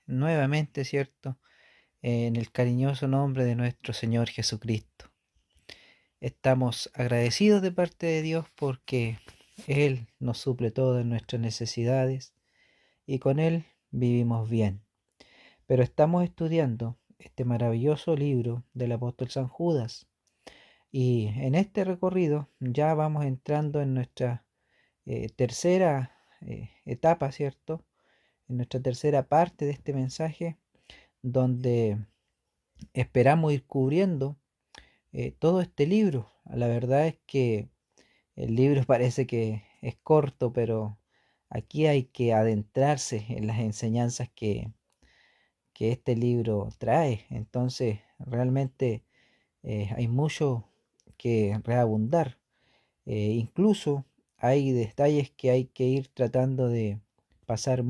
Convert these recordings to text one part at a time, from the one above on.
nuevamente, ¿cierto? En el cariñoso nombre de nuestro Señor Jesucristo. Estamos agradecidos de parte de Dios porque Él nos suple todas nuestras necesidades y con Él vivimos bien. Pero estamos estudiando este maravilloso libro del apóstol San Judas y en este recorrido ya vamos entrando en nuestra tercera etapa, ¿cierto? En nuestra tercera parte de este mensaje donde esperamos ir cubriendo todo este libro. La verdad es que el libro parece que es corto, pero aquí hay que adentrarse en las enseñanzas que este libro trae. Entonces, realmente hay mucho que reabundar. Incluso hay detalles que hay que ir tratando de pasar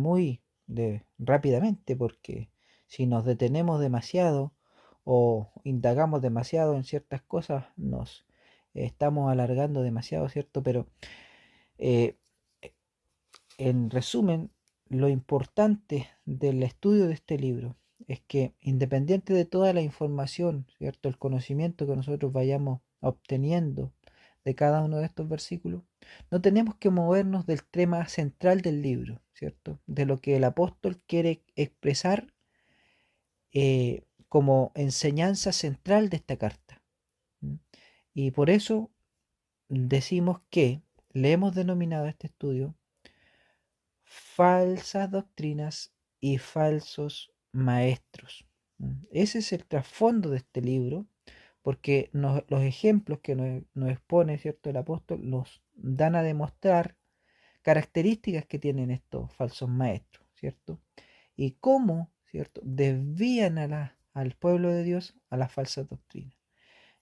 rápidamente, porque si nos detenemos demasiado o indagamos demasiado en ciertas cosas, nos estamos alargando demasiado, ¿cierto? Pero eh, en resumen, lo importante del estudio de este libro es que independiente de toda la información, ¿cierto? El conocimiento que nosotros vayamos obteniendo de cada uno de estos versículos, no tenemos que movernos del tema central del libro, ¿cierto? De lo que el apóstol quiere expresar como enseñanza central de esta carta. ¿Mm? Y por eso decimos que le hemos denominado a este estudio falsas doctrinas y falsos maestros. Ese es el trasfondo de este libro, porque los ejemplos que nos expone, ¿cierto? El apóstol nos dan a demostrar características que tienen estos falsos maestros, ¿cierto? Y cómo, ¿cierto? Desvían al pueblo de Dios a las falsas doctrinas.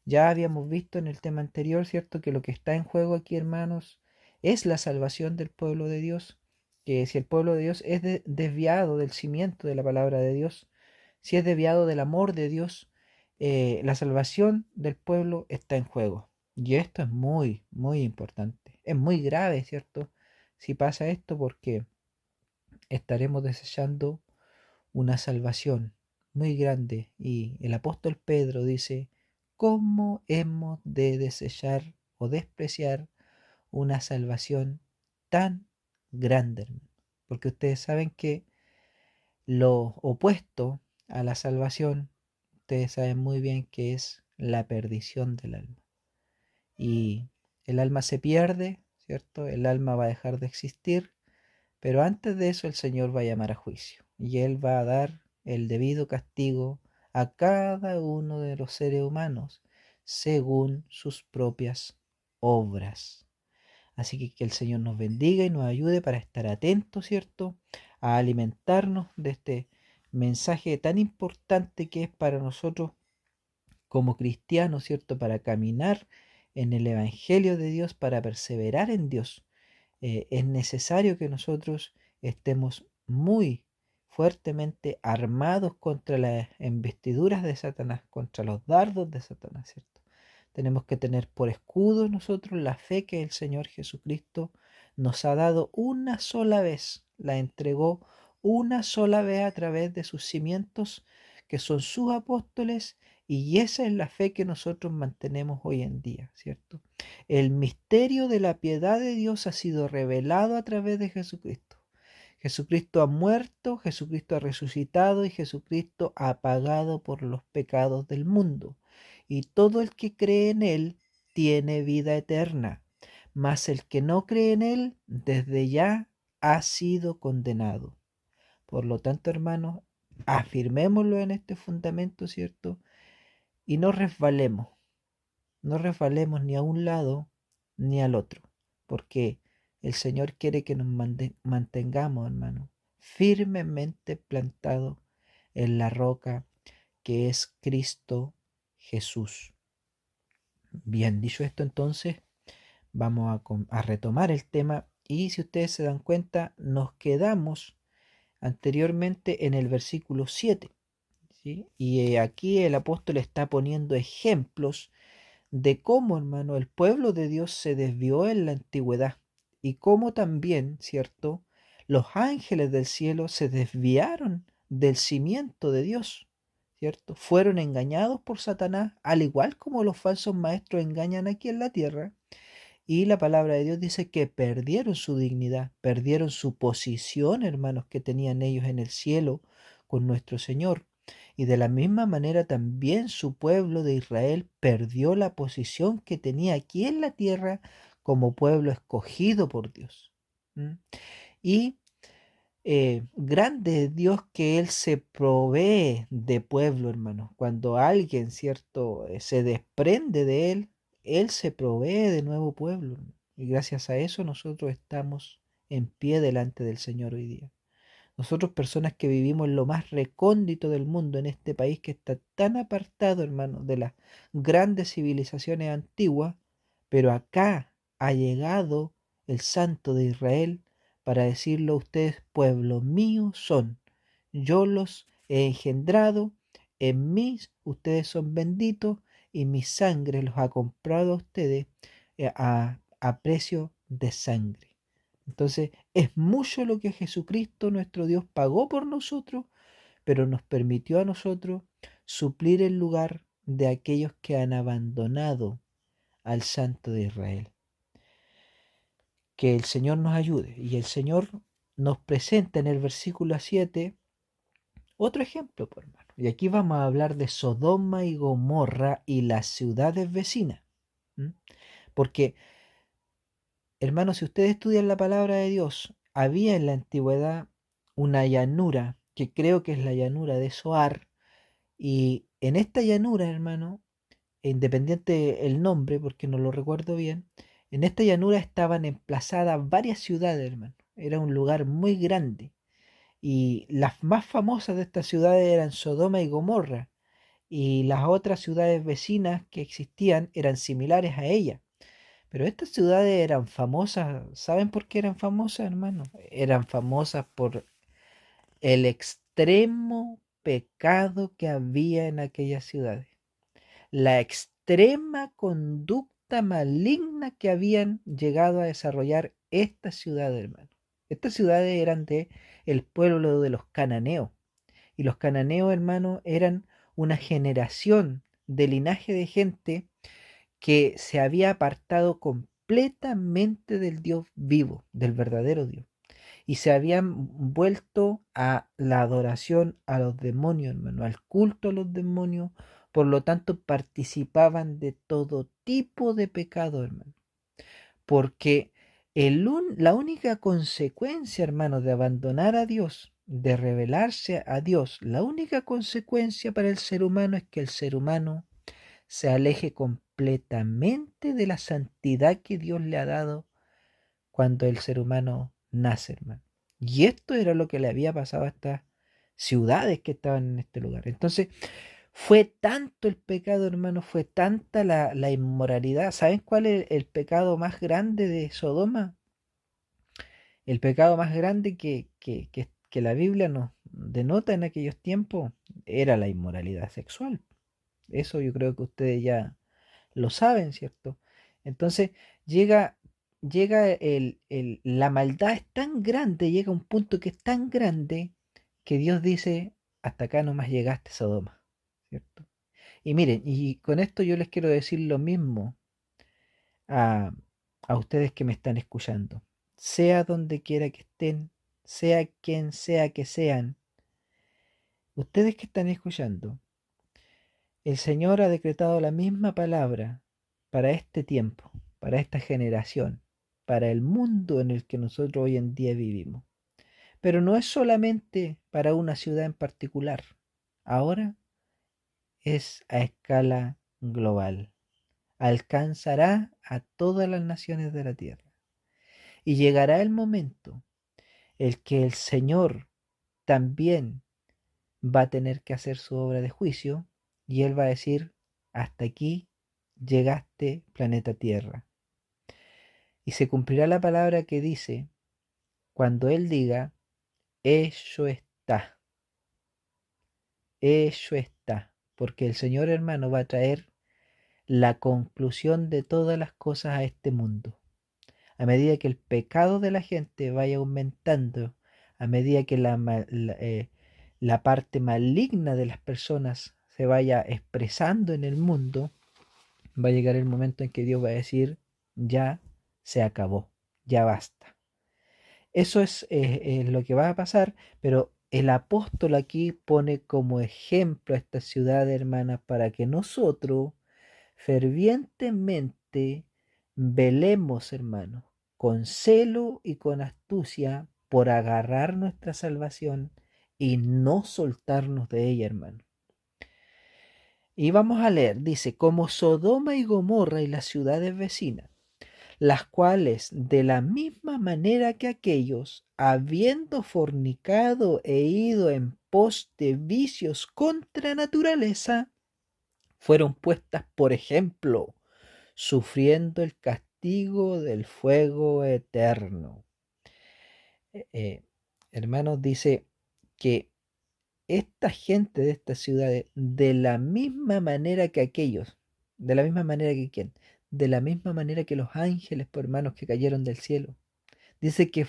Ya habíamos visto en el tema anterior, ¿cierto? Que lo que está en juego aquí, hermanos, es la salvación del pueblo de Dios. Que si el pueblo de Dios es desviado del cimiento de la palabra de Dios, si es desviado del amor de Dios, la salvación del pueblo está en juego. Y esto es muy, muy importante. Es muy grave, ¿cierto? Si pasa esto, porque estaremos desechando una salvación muy grande. Y el apóstol Pedro dice, ¿cómo hemos de desechar o despreciar una salvación tan grande, hermano? Porque ustedes saben que lo opuesto a la salvación, ustedes saben muy bien que es la perdición del alma. Y el alma se pierde, ¿cierto? El alma va a dejar de existir, pero antes de eso el Señor va a llamar a juicio y Él va a dar el debido castigo a cada uno de los seres humanos según sus propias obras. Así que el Señor nos bendiga y nos ayude para estar atentos, ¿cierto? A alimentarnos de este mensaje tan importante que es para nosotros como cristianos, ¿cierto? Para caminar en el Evangelio de Dios, para perseverar en Dios. Es necesario que nosotros estemos muy fuertemente armados contra las embestiduras de Satanás, contra los dardos de Satanás, ¿cierto? Tenemos que tener por escudo nosotros la fe que el Señor Jesucristo nos ha dado una sola vez, la entregó una sola vez a través de sus cimientos, que son sus apóstoles, y esa es la fe que nosotros mantenemos hoy en día, ¿cierto? El misterio de la piedad de Dios ha sido revelado a través de Jesucristo. Jesucristo ha muerto, Jesucristo ha resucitado y Jesucristo ha pagado por los pecados del mundo. Y todo el que cree en Él tiene vida eterna. Mas el que no cree en Él, desde ya ha sido condenado. Por lo tanto, hermanos, afirmémoslo en este fundamento, ¿cierto? Y no resbalemos ni a un lado ni al otro, porque el Señor quiere que nos mantengamos, hermano, firmemente plantados en la roca que es Cristo Jesús. Bien, dicho esto, entonces vamos a retomar el tema y si ustedes se dan cuenta, nos quedamos anteriormente en el versículo 7, ¿sí? Y aquí el apóstol está poniendo ejemplos de cómo, hermano, el pueblo de Dios se desvió en la antigüedad y cómo también, ¿cierto? Los ángeles del cielo se desviaron del cimiento de Dios, ¿cierto? Fueron engañados por Satanás, al igual como los falsos maestros engañan aquí en la tierra. Y la palabra de Dios dice que perdieron su dignidad, perdieron su posición, hermanos, que tenían ellos en el cielo con nuestro Señor. Y de la misma manera también su pueblo de Israel perdió la posición que tenía aquí en la tierra como pueblo escogido por Dios. ¿Mm? Y grande es Dios que Él se provee de pueblo, hermano. Cuando alguien, ¿cierto?, se desprende de Él, Él se provee de nuevo pueblo, hermano. Y gracias a eso nosotros estamos en pie delante del Señor hoy día. Nosotros, personas que vivimos en lo más recóndito del mundo, en este país que está tan apartado, hermano, de las grandes civilizaciones antiguas, pero acá ha llegado el Santo de Israel para decirlo: ustedes, pueblo mío son, yo los he engendrado, en mí ustedes son benditos y mi sangre los ha comprado a ustedes a precio de sangre. Entonces, es mucho lo que Jesucristo, nuestro Dios, pagó por nosotros, pero nos permitió a nosotros suplir el lugar de aquellos que han abandonado al Santo de Israel. Que el Señor nos ayude. Y el Señor nos presenta en el versículo 7 otro ejemplo, pues, hermano. Y aquí vamos a hablar de Sodoma y Gomorra y las ciudades vecinas. ¿Mm? Porque, hermanos, si ustedes estudian la palabra de Dios, había en la antigüedad una llanura, que creo que es la llanura de Zoar, y en esta llanura, hermano, independiente el nombre, porque no lo recuerdo bien, en esta llanura estaban emplazadas varias ciudades, hermano. Era un lugar muy grande, y las más famosas de estas ciudades eran Sodoma y Gomorra, y las otras ciudades vecinas que existían eran similares a ella. Pero estas ciudades eran famosas, ¿saben por qué eran famosas, hermano? Eran famosas por el extremo pecado que había en aquellas ciudades, la extrema conducta maligna que habían llegado a desarrollar estas ciudades, hermano. Estas ciudades eran de el pueblo de los cananeos, y los cananeos, hermano, eran una generación de linaje de gente que se había apartado completamente del Dios vivo, del verdadero Dios, y se habían vuelto a la adoración a los demonios, hermano, al culto a los demonios. Por lo tanto, participaban de todo tipo de pecado, hermano. Porque la única consecuencia, hermano, de abandonar a Dios, de rebelarse a Dios, la única consecuencia para el ser humano es que el ser humano se aleje completamente de la santidad que Dios le ha dado cuando el ser humano nace, hermano. Y esto era lo que le había pasado a estas ciudades que estaban en este lugar. Entonces, fue tanto el pecado, hermano, fue tanta la inmoralidad. ¿Saben cuál es el pecado más grande de Sodoma? El pecado más grande que la Biblia nos denota en aquellos tiempos era la inmoralidad sexual. Eso yo creo que ustedes ya lo saben, ¿cierto? Entonces llega, llega la maldad es tan grande, llega a un punto que es tan grande que Dios dice: hasta acá nomás llegaste, Sodoma, ¿cierto? Y miren, y con esto yo les quiero decir lo mismo a, a ustedes que me están escuchando. Sea donde quiera que estén, sea quien sea que sean, ustedes que están escuchando, el Señor ha decretado la misma palabra para este tiempo, para esta generación, para el mundo en el que nosotros hoy en día vivimos. Pero no es solamente para una ciudad en particular. Ahora es a escala global. Alcanzará a todas las naciones de la tierra. Y llegará el momento el que el Señor también va a tener que hacer su obra de juicio, y Él va a decir: hasta aquí llegaste, planeta Tierra. Y se cumplirá la palabra que dice, cuando Él diga: hecho está, porque el Señor, hermano, va a traer la conclusión de todas las cosas a este mundo. A medida que el pecado de la gente vaya aumentando a medida que la parte maligna de las personas se vaya expresando en el mundo, va a llegar el momento en que Dios va a decir, ya se acabó, ya basta. Eso es lo que va a pasar, pero el apóstol aquí pone como ejemplo a esta ciudad, hermanas, para que nosotros fervientemente velemos, hermanos, con celo y con astucia por agarrar nuestra salvación y no soltarnos de ella, hermano. Y vamos a leer, dice, como Sodoma y Gomorra y las ciudades vecinas, las cuales de la misma manera que aquellos, habiendo fornicado e ido en pos de vicios contra naturaleza, fueron puestas por ejemplo, sufriendo el castigo del fuego eterno. Eh, eh, Hermanos, dice que esta gente de estas ciudades, de la misma manera que aquellos, de la misma manera que quién, de la misma manera que los ángeles, por hermanos, que cayeron del cielo. Dice que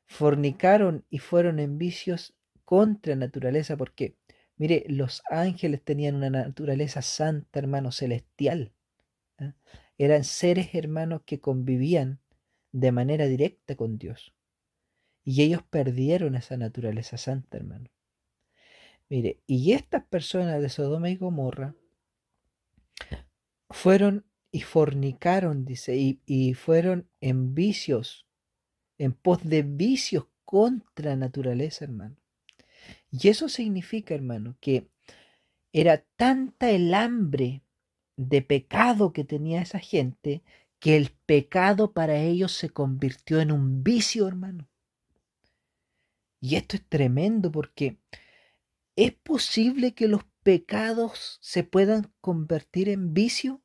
fornicaron y fueron en vicios contra naturaleza, porque, mire, los ángeles tenían una naturaleza santa, hermano, celestial. ¿Ah? Eran seres, hermanos, que convivían de manera directa con Dios. Y ellos perdieron esa naturaleza santa, hermano. Mire, y estas personas de Sodoma y Gomorra fueron y fornicaron, dice, y fueron en vicios, en pos de vicios contra naturaleza, hermano. Y eso significa, hermano, que era tanta el hambre de pecado que tenía esa gente, que el pecado para ellos se convirtió en un vicio, hermano. Y esto es tremendo porque ¿es posible que los pecados se puedan convertir en vicio?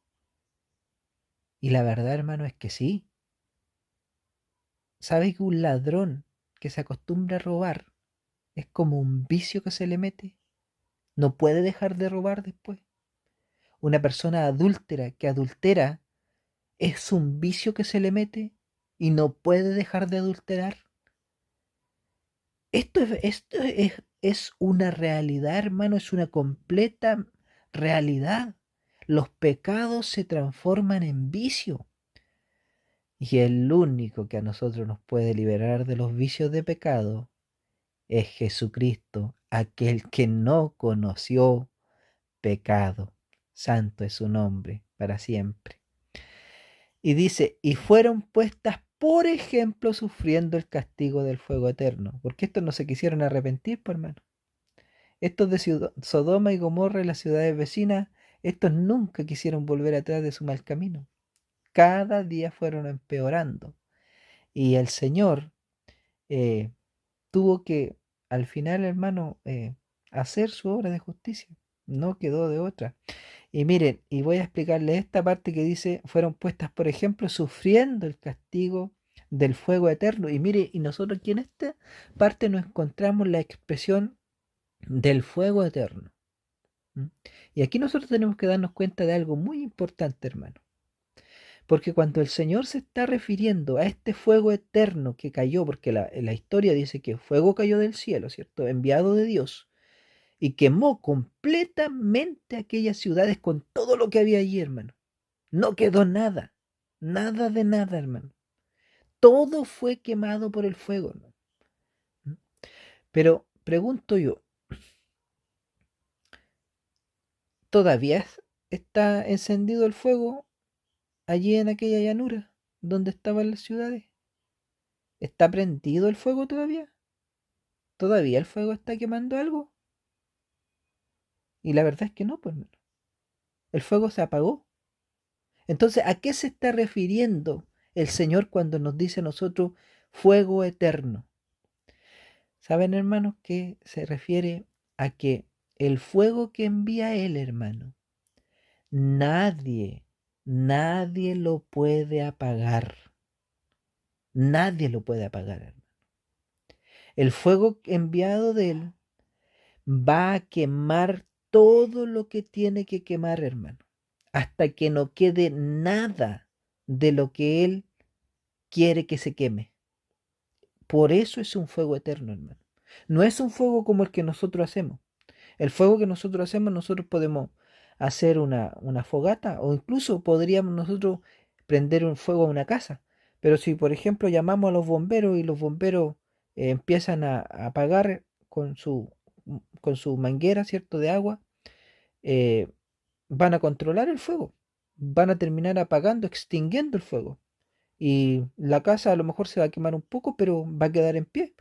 Y la verdad, hermano, es que sí. ¿Sabes que un ladrón que se acostumbra a robar es como un vicio que se le mete? No puede dejar de robar después. Una persona adúltera que adultera es un vicio que se le mete y no puede dejar de adulterar. Esto es una realidad, hermano, es una completa realidad. Los pecados se transforman en vicio. Y el único que a nosotros nos puede liberar de los vicios de pecado es Jesucristo, aquel que no conoció pecado. Santo es su nombre para siempre. Y dice, y fueron puestas por ejemplo sufriendo el castigo del fuego eterno. Porque estos no se quisieron arrepentir, pues, hermano. Estos de Sodoma y Gomorra y las ciudades vecinas, estos nunca quisieron volver atrás de su mal camino. Cada día fueron empeorando. Y el Señor eh, tuvo que, al final, hermano, hacer su obra de justicia. No quedó de otra. Y miren, y voy a explicarle esta parte que dice, fueron puestas, por ejemplo, sufriendo el castigo del fuego eterno. Y mire, y nosotros aquí en esta parte nos encontramos la expresión del fuego eterno. ¿Mm? Y aquí nosotros tenemos que darnos cuenta de algo muy importante, hermano. Porque cuando el Señor se está refiriendo a este fuego eterno que cayó, porque la historia dice que fuego cayó del cielo, ¿cierto? Enviado de Dios, y quemó completamente aquellas ciudades con todo lo que había allí, hermano. No quedó nada, nada de nada, hermano. Todo fue quemado por el fuego, hermano. ¿Mm? Pero pregunto yo, ¿todavía está encendido el fuego allí en aquella llanura donde estaban las ciudades? ¿Está prendido el fuego todavía? ¿Todavía el fuego está quemando algo? Y la verdad es que no, pues hermano. El fuego se apagó. Entonces, ¿a qué se está refiriendo el Señor cuando nos dice a nosotros fuego eterno? ¿Saben, hermanos, que se refiere a que el fuego que envía Él, hermano, nadie, nadie lo puede apagar? Nadie lo puede apagar, hermano. El fuego enviado de Él va a quemar todo lo que tiene que quemar, hermano, hasta que no quede nada de lo que Él quiere que se queme. Por eso es un fuego eterno, hermano. No es un fuego como el que nosotros hacemos. El fuego que nosotros hacemos, nosotros podemos hacer una fogata o incluso podríamos nosotros prender un fuego a una casa. Pero si, por ejemplo, llamamos a los bomberos y los bomberos empiezan a apagar con su manguera, ¿cierto?, de agua, eh, van a controlar el fuego. Van a terminar apagando, extinguiendo el fuego. Y la casa a lo mejor se va a quemar un poco, pero va a quedar en pie,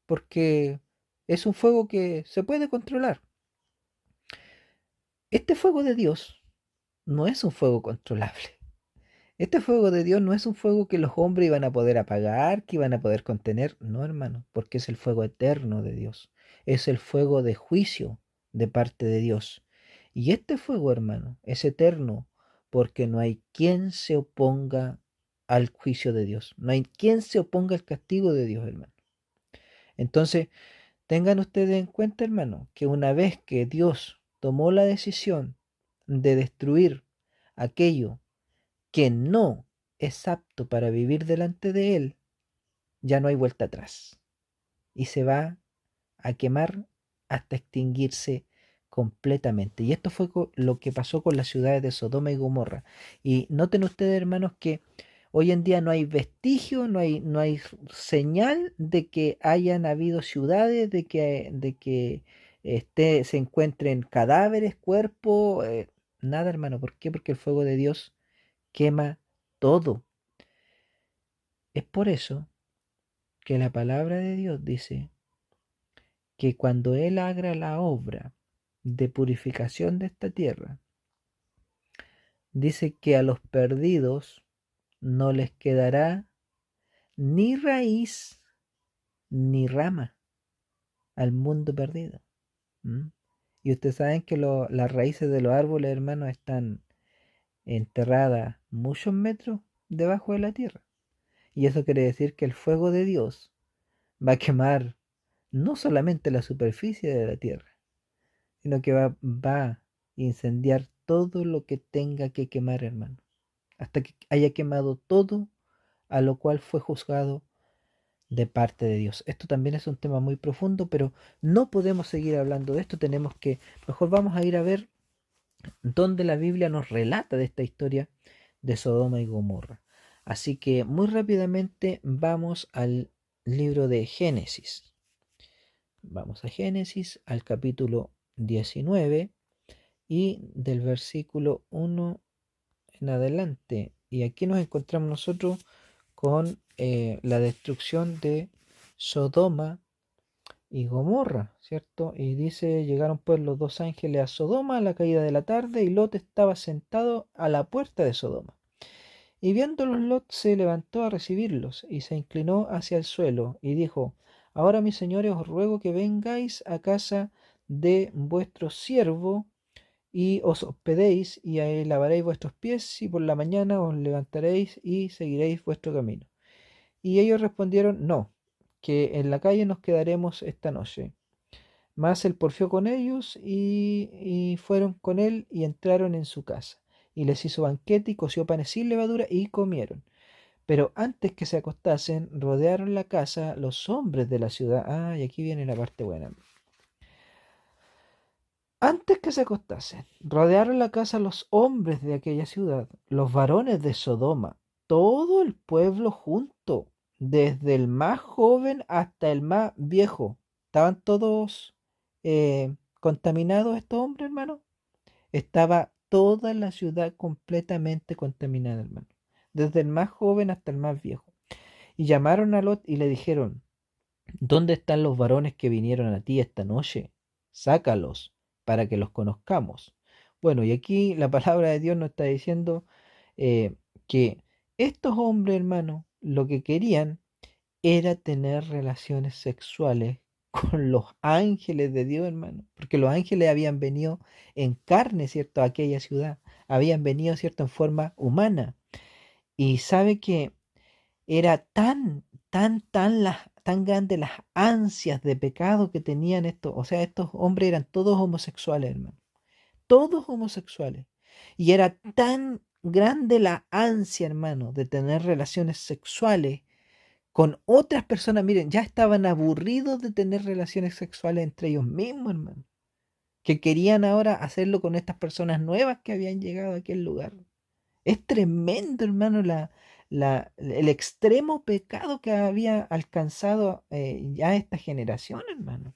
porque es un fuego que se puede controlar. Este fuego de Dios no es un fuego controlable. Este fuego de Dios no es un fuego que los hombres iban a poder apagar, que iban a poder contener. No, hermano, porque es el fuego eterno de Dios. Es el fuego de juicio de parte de Dios. Y este fuego, hermano, es eterno porque no hay quien se oponga al juicio de Dios. No hay quien se oponga al castigo de Dios, hermano. Entonces, tengan ustedes en cuenta, hermano, que una vez que Dios tomó la decisión de destruir aquello que no es apto para vivir delante de Él, ya no hay vuelta atrás. Y se va a quemar hasta extinguirse completamente. Y esto fue lo que pasó con las ciudades de Sodoma y Gomorra. Y noten ustedes, hermanos, que hoy en día no hay vestigio, no hay señal de que hayan habido ciudades, de que se encuentren cadáveres, cuerpos, nada, hermano. ¿Por qué? Porque el fuego de Dios quema todo. Es por eso que la palabra de Dios dice que cuando Él haga la obra de purificación de esta tierra, dice que a los perdidos no les quedará ni raíz ni rama al mundo perdido. ¿Mm? Y ustedes saben que las raíces de los árboles, hermanos, están enterradas muchos metros debajo de la tierra. Y eso quiere decir que el fuego de Dios va a quemar no solamente la superficie de la tierra, sino que va a incendiar todo lo que tenga que quemar, hermano, hasta que haya quemado todo a lo cual fue juzgado de parte de Dios. Esto también es un tema muy profundo, pero no podemos seguir hablando de esto, mejor vamos a ir a ver dónde la Biblia nos relata de esta historia de Sodoma y Gomorra. Así que muy rápidamente vamos al libro de Génesis. Vamos a Génesis, al capítulo 19 y del versículo 1 en adelante. Y aquí nos encontramos nosotros con la destrucción de Sodoma y Gomorra, ¿cierto? Y dice, llegaron pues los dos ángeles a Sodoma a la caída de la tarde y Lot estaba sentado a la puerta de Sodoma. Y viéndolos Lot se levantó a recibirlos y se inclinó hacia el suelo y dijo, ahora mis señores os ruego que vengáis a casa de vuestro siervo y os hospedéis y ahí lavaréis vuestros pies y por la mañana os levantaréis y seguiréis vuestro camino. Y ellos respondieron, no, que en la calle nos quedaremos esta noche. Mas él porfió con ellos y fueron con él y entraron en su casa. Y les hizo banquete y coció panes sin levadura y comieron. Pero antes que se acostasen, rodearon la casa los hombres de la ciudad. Ah, y aquí viene la parte buena. Antes que se acostasen, rodearon la casa los hombres de aquella ciudad, los varones de Sodoma, todo el pueblo junto, desde el más joven hasta el más viejo. ¿Estaban todos contaminados estos hombres, hermano? Estaba toda la ciudad completamente contaminada, hermano, desde el más joven hasta el más viejo. Y llamaron a Lot y le dijeron, ¿dónde están los varones que vinieron a ti esta noche? Sácalos para que los conozcamos. Bueno, y aquí la palabra de Dios nos está diciendo eh, que estos hombres, hermanos, lo que querían era tener relaciones sexuales con los ángeles de Dios, hermano, porque los ángeles habían venido en carne, ¿cierto?, a aquella ciudad, habían venido, ¿cierto?, en forma humana. Y sabe que era tan grande las ansias de pecado que tenían estos, o sea, estos hombres eran todos homosexuales, hermano, todos homosexuales. Y era tan grande la ansia, hermano, de tener relaciones sexuales con otras personas. Miren, ya estaban aburridos de tener relaciones sexuales entre ellos mismos, hermano. Que querían ahora hacerlo con estas personas nuevas que habían llegado a aquel lugar. Es tremendo, hermano, el extremo pecado que había alcanzado ya esta generación, hermano.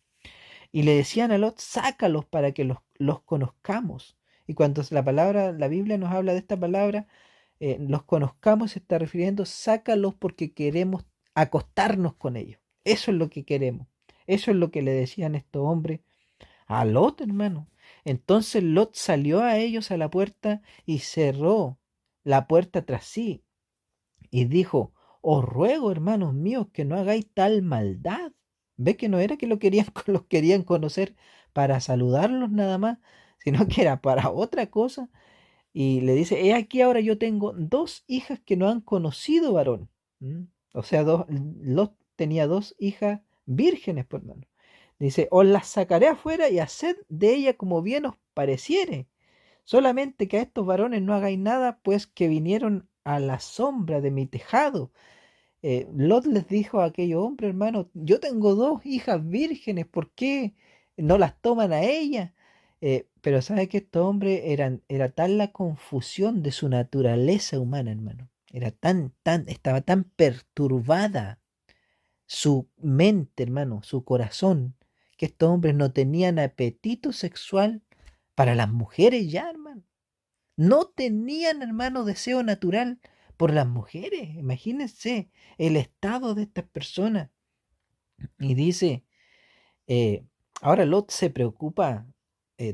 Y le decían a Lot, sácalos para que los conozcamos. Y cuando la Biblia nos habla de esta palabra, los conozcamos, se está refiriendo, sácalos porque queremos acostarnos con ellos. Eso es lo que queremos. Eso es lo que le decían estos hombres a Lot, hermano. Entonces Lot salió a ellos a la puerta y cerró la puerta tras sí y dijo, os ruego, hermanos míos, que no hagáis tal maldad. ¿Ve que no era que los querían conocer para saludarlos nada más, sino que era para otra cosa? Y le dice, he aquí ahora yo tengo dos hijas que no han conocido varón. ¿Mm? O sea, Lot tenía dos hijas vírgenes, por hermano. Dice, os las sacaré afuera y haced de ella como bien os pareciere. Solamente que a estos varones no hagáis nada, pues que vinieron a la sombra de mi tejado. Lot les dijo a aquellos hombres, hermano, yo tengo dos hijas vírgenes, ¿por qué no las toman a ellas? Pero sabe que estos hombres era tal la confusión de su naturaleza humana, hermano. Estaba tan perturbada su mente, hermano, su corazón, que estos hombres no tenían apetito sexual para las mujeres ya, hermano. No tenían, hermano, deseo natural por las mujeres. Imagínense el estado de estas personas. Y dice, eh, ahora Lot se preocupa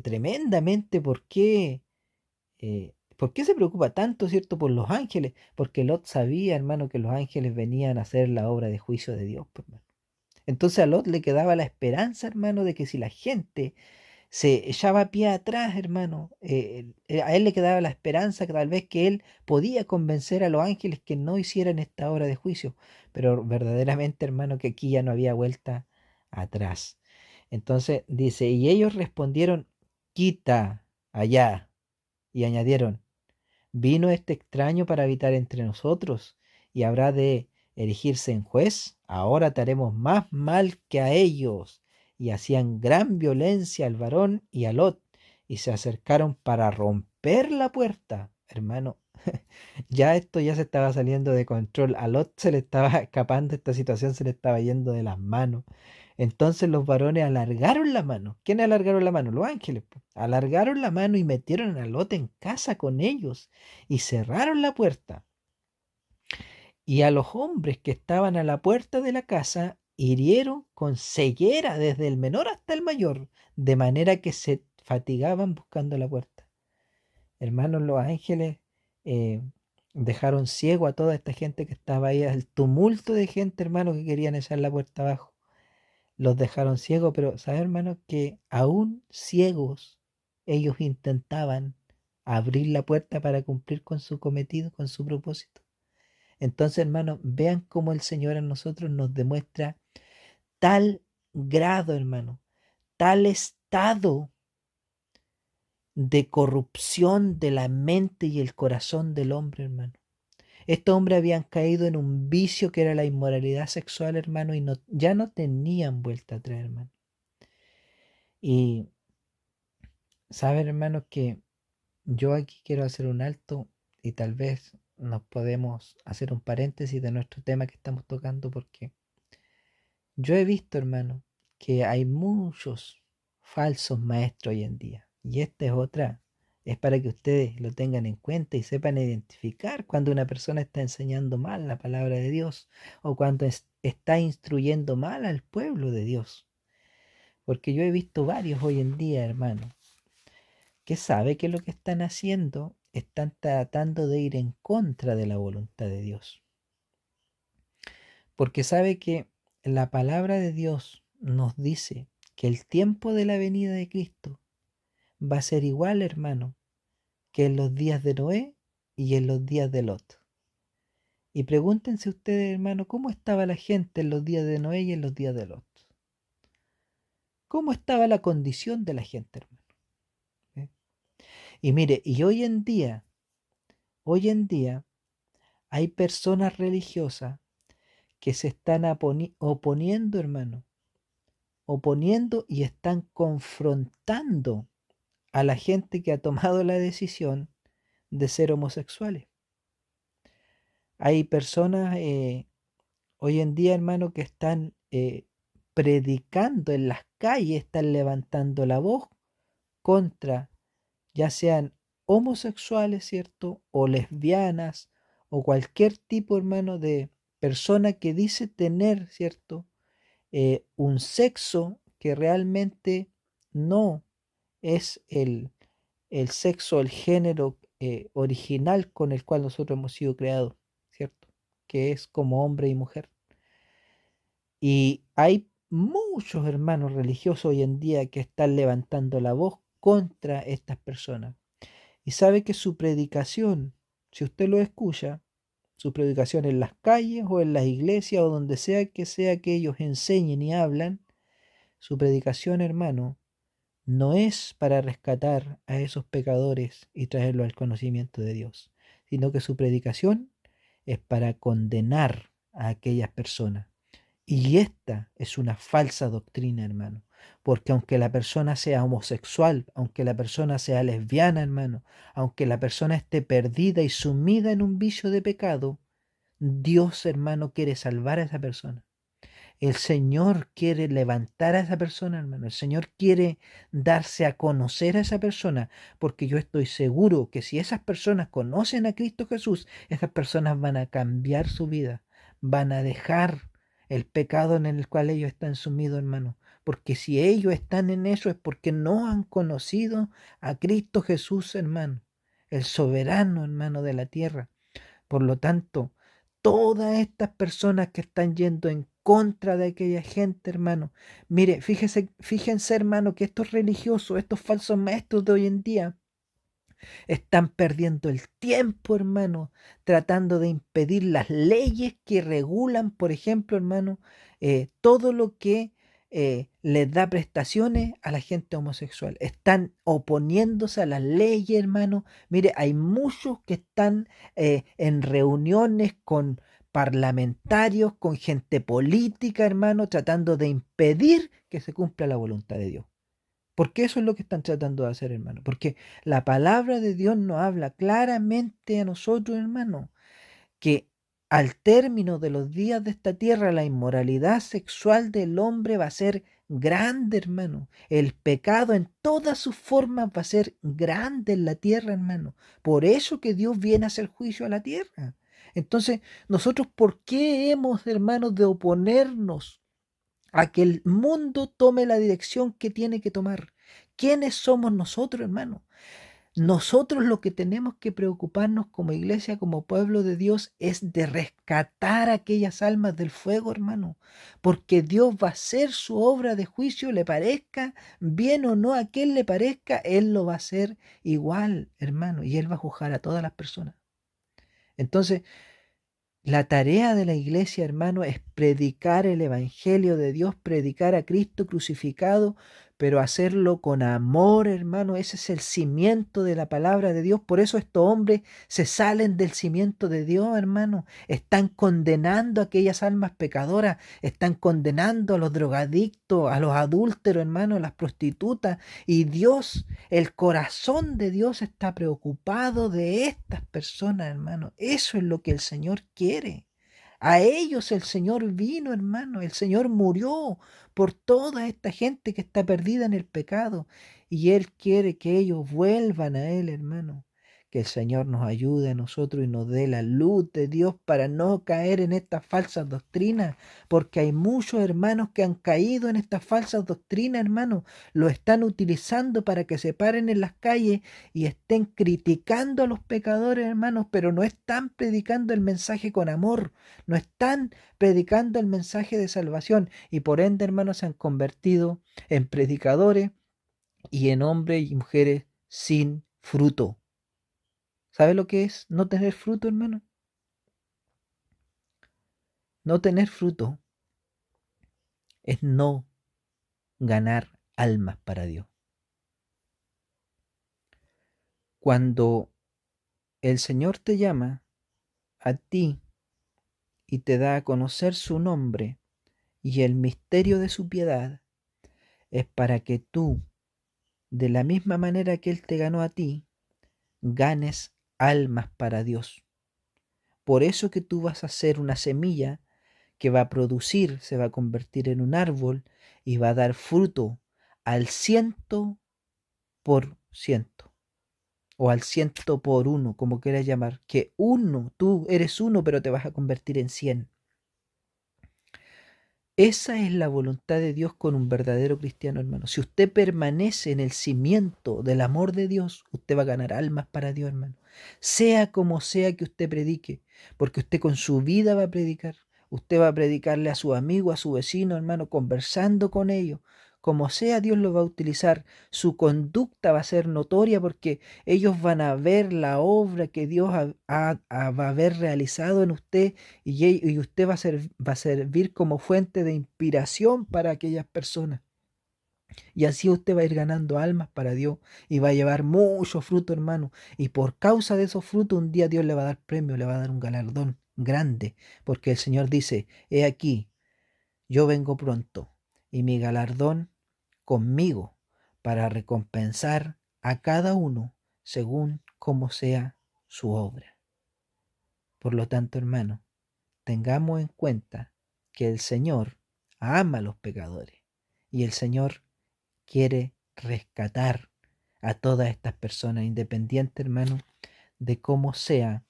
tremendamente por qué se preocupa tanto, ¿cierto? Por los ángeles. Porque Lot sabía, hermano, que los ángeles venían a hacer la obra de juicio de Dios, pues, hermano. Entonces a Lot le quedaba la esperanza, hermano, de que si la gente se echaba pie atrás, hermano, a él le quedaba la esperanza que tal vez que él podía convencer a los ángeles que no hicieran esta obra de juicio. Pero verdaderamente, hermano, que aquí ya no había vuelta atrás. Entonces dice, y ellos respondieron, quita allá. Y añadieron, vino este extraño para habitar entre nosotros y habrá de erigirse en juez. Ahora te haremos más mal que a ellos. Y hacían gran violencia al varón y a Lot, y se acercaron para romper la puerta. Hermano, ya esto ya se estaba saliendo de control. A Lot se le estaba escapando esta situación, se le estaba yendo de las manos. Entonces los varones alargaron la mano. ¿Quiénes alargaron la mano? Los ángeles, po. Alargaron la mano y metieron a Lot en casa con ellos y cerraron la puerta. Y a los hombres que estaban a la puerta de la casa hirieron con ceguera desde el menor hasta el mayor, de manera que se fatigaban buscando la puerta. Hermanos, los ángeles eh, dejaron ciego a toda esta gente que estaba ahí, el tumulto de gente, hermano, que querían echar la puerta abajo. Los dejaron ciegos, pero ¿saben, hermano, que aún ciegos ellos intentaban abrir la puerta para cumplir con su cometido, con su propósito? Entonces, hermano, vean cómo el Señor a nosotros nos demuestra tal grado, hermano, tal estado de corrupción de la mente y el corazón del hombre, hermano. Estos hombres habían caído en un vicio que era la inmoralidad sexual, hermano, y ya no tenían vuelta atrás, hermano. Y saben, hermano, que yo aquí quiero hacer un alto y tal vez nos podemos hacer un paréntesis de nuestro tema que estamos tocando porque yo he visto, hermano, que hay muchos falsos maestros hoy en día. Y esta es otra. Es para que ustedes lo tengan en cuenta y sepan identificar cuando una persona está enseñando mal la palabra de Dios o cuando está instruyendo mal al pueblo de Dios. Porque yo he visto varios hoy en día, hermano, que sabe que lo que están haciendo están tratando de ir en contra de la voluntad de Dios. Porque sabe que la palabra de Dios nos dice que el tiempo de la venida de Cristo va a ser igual, hermano, que en los días de Noé y en los días de Lot. Y pregúntense ustedes, hermano, ¿cómo estaba la gente en los días de Noé y en los días de Lot? ¿Cómo estaba la condición de la gente, hermano? ¿Eh? Y mire, y hoy en día hay personas religiosas que se están oponiendo, hermano, oponiendo y están confrontando a la gente que ha tomado la decisión de ser homosexuales. Hay personas hoy en día, hermano, que están predicando en las calles, están levantando la voz contra, ya sean homosexuales, ¿cierto? O lesbianas, o cualquier tipo, hermano, de persona que dice tener, ¿cierto? Un sexo que realmente no es el sexo, el género original con el cual nosotros hemos sido creados, ¿cierto? Que es como hombre y mujer. Y hay muchos hermanos religiosos hoy en día que están levantando la voz contra estas personas. Y sabe que su predicación, si usted lo escucha, su predicación en las calles o en las iglesias o donde sea que ellos enseñen y hablan, su predicación, hermano, no es para rescatar a esos pecadores y traerlos al conocimiento de Dios, sino que su predicación es para condenar a aquellas personas. Y esta es una falsa doctrina, hermano. Porque aunque la persona sea homosexual, aunque la persona sea lesbiana, hermano, aunque la persona esté perdida y sumida en un vicio de pecado, Dios, hermano, quiere salvar a esa persona. El Señor quiere levantar a esa persona, hermano. El Señor quiere darse a conocer a esa persona, porque yo estoy seguro que si esas personas conocen a Cristo Jesús, esas personas van a cambiar su vida, van a dejar el pecado en el cual ellos están sumidos, hermano. Porque si ellos están en eso es porque no han conocido a Cristo Jesús, hermano, el soberano, hermano, de la tierra. Por lo tanto, todas estas personas que están yendo en contra de aquella gente, hermano, mire, fíjense, hermano, que estos religiosos, estos falsos maestros de hoy en día, están perdiendo el tiempo, hermano, tratando de impedir las leyes que regulan, por ejemplo, hermano, todo lo que les da prestaciones a la gente homosexual. Están oponiéndose a las leyes, hermano. Mire, hay muchos que están en reuniones con parlamentarios, con gente política, hermano, tratando de impedir que se cumpla la voluntad de Dios. Porque eso es lo que están tratando de hacer, hermano. Porque la palabra de Dios nos habla claramente a nosotros, hermano, que al término de los días de esta tierra, la inmoralidad sexual del hombre va a ser grande, hermano. El pecado en todas sus formas va a ser grande en la tierra, hermano. Por eso que Dios viene a hacer juicio a la tierra. Entonces, nosotros, ¿por qué hemos, hermanos, de oponernos a que el mundo tome la dirección que tiene que tomar? ¿Quiénes somos nosotros, hermano? Nosotros lo que tenemos que preocuparnos como iglesia, como pueblo de Dios, es de rescatar aquellas almas del fuego, hermano, porque Dios va a hacer su obra de juicio, le parezca bien o no a quien le parezca, Él lo va a hacer igual, hermano, y Él va a juzgar a todas las personas. Entonces, la tarea de la iglesia, hermano, es predicar el Evangelio de Dios, predicar a Cristo crucificado, pero hacerlo con amor, hermano. Ese es el cimiento de la palabra de Dios. Por eso estos hombres se salen del cimiento de Dios, hermano. Están condenando a aquellas almas pecadoras, están condenando a los drogadictos, a los adúlteros, hermano, a las prostitutas. Y Dios, el corazón de Dios está preocupado de estas personas, hermano. Eso es lo que el Señor quiere. A ellos el Señor vino, hermano. El Señor murió por toda esta gente que está perdida en el pecado. Y Él quiere que ellos vuelvan a Él, hermano. Que el Señor nos ayude a nosotros y nos dé la luz de Dios para no caer en estas falsas doctrinas. Porque hay muchos hermanos que han caído en estas falsas doctrinas, hermano. Lo están utilizando para que se paren en las calles y estén criticando a los pecadores, hermanos, pero no están predicando el mensaje con amor, no están predicando el mensaje de salvación y por ende, hermanos, se han convertido en predicadores y en hombres y mujeres sin fruto. ¿Sabe lo que es no tener fruto, hermano? No tener fruto es no ganar almas para Dios. Cuando el Señor te llama a ti y te da a conocer su nombre y el misterio de su piedad, es para que tú, de la misma manera que Él te ganó a ti, ganes almas para Dios. Por eso que tú vas a ser una semilla que va a producir, se va a convertir en un árbol y va a dar fruto al 100%, o al 100 por 1, como quieras llamar, que uno, tú eres uno, pero te vas a convertir en 100. Esa es la voluntad de Dios con un verdadero cristiano, hermano. Si usted permanece en el cimiento del amor de Dios, usted va a ganar almas para Dios, hermano. Sea como sea que usted predique, porque usted con su vida va a predicar. Usted va a predicarle a su amigo, a su vecino, hermano, conversando con ellos. Como sea, Dios lo va a utilizar. Su conducta va a ser notoria porque ellos van a ver la obra que Dios va a haber realizado en usted y usted va a servir como fuente de inspiración para aquellas personas. Y así usted va a ir ganando almas para Dios y va a llevar mucho fruto, hermano. Y por causa de esos frutos, un día Dios le va a dar premio, le va a dar un galardón grande. Porque el Señor dice, he aquí, yo vengo pronto y mi galardón conmigo para recompensar a cada uno según como sea su obra. Por lo tanto, hermano, tengamos en cuenta que el Señor ama a los pecadores y el Señor quiere rescatar a todas estas personas, independiente, hermano, de cómo sea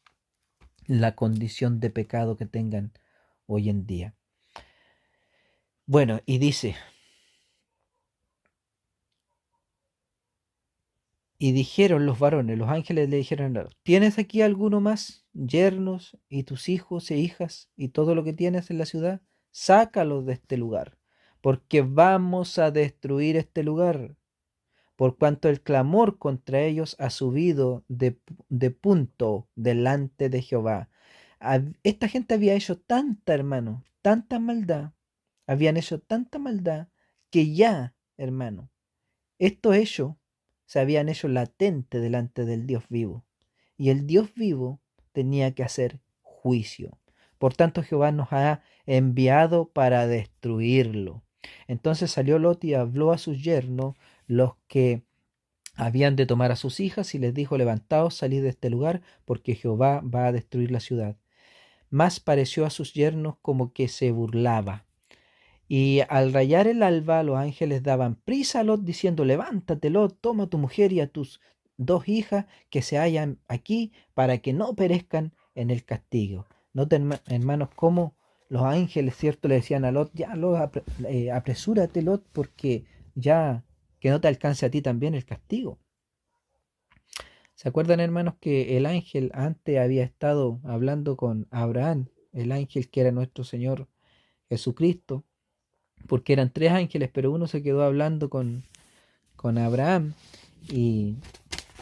la condición de pecado que tengan hoy en día. Bueno, y dice, y dijeron los varones, los ángeles le dijeron a Lot, ¿tienes aquí alguno más, yernos y tus hijos e hijas y todo lo que tienes en la ciudad? Sácalos de este lugar, porque vamos a destruir este lugar, por cuanto el clamor contra ellos ha subido de punto delante de Jehová. Esta gente había hecho tanta, hermano, tanta maldad, habían hecho tanta maldad que ya, hermano, estos hechos se habían hecho latente delante del Dios vivo. Y el Dios vivo tenía que hacer juicio. Por tanto, Jehová nos ha enviado para destruirlo. Entonces salió Lot y habló a sus yernos, los que habían de tomar a sus hijas, y les dijo, levantaos, salid de este lugar, porque Jehová va a destruir la ciudad. Mas pareció a sus yernos como que se burlaba. Y al rayar el alba, los ángeles daban prisa a Lot, diciendo, levántate, Lot, toma a tu mujer y a tus 2 hijas que se hallan aquí, para que no perezcan en el castigo. Noten, hermanos, cómo los ángeles, ¿cierto?, le decían a Lot, ya, Lot, apresúrate, Lot, porque ya que no te alcance a ti también el castigo. ¿Se acuerdan, hermanos, que el ángel antes había estado hablando con Abraham, el ángel que era nuestro Señor Jesucristo? Porque eran 3 ángeles, pero uno se quedó hablando con Abraham y,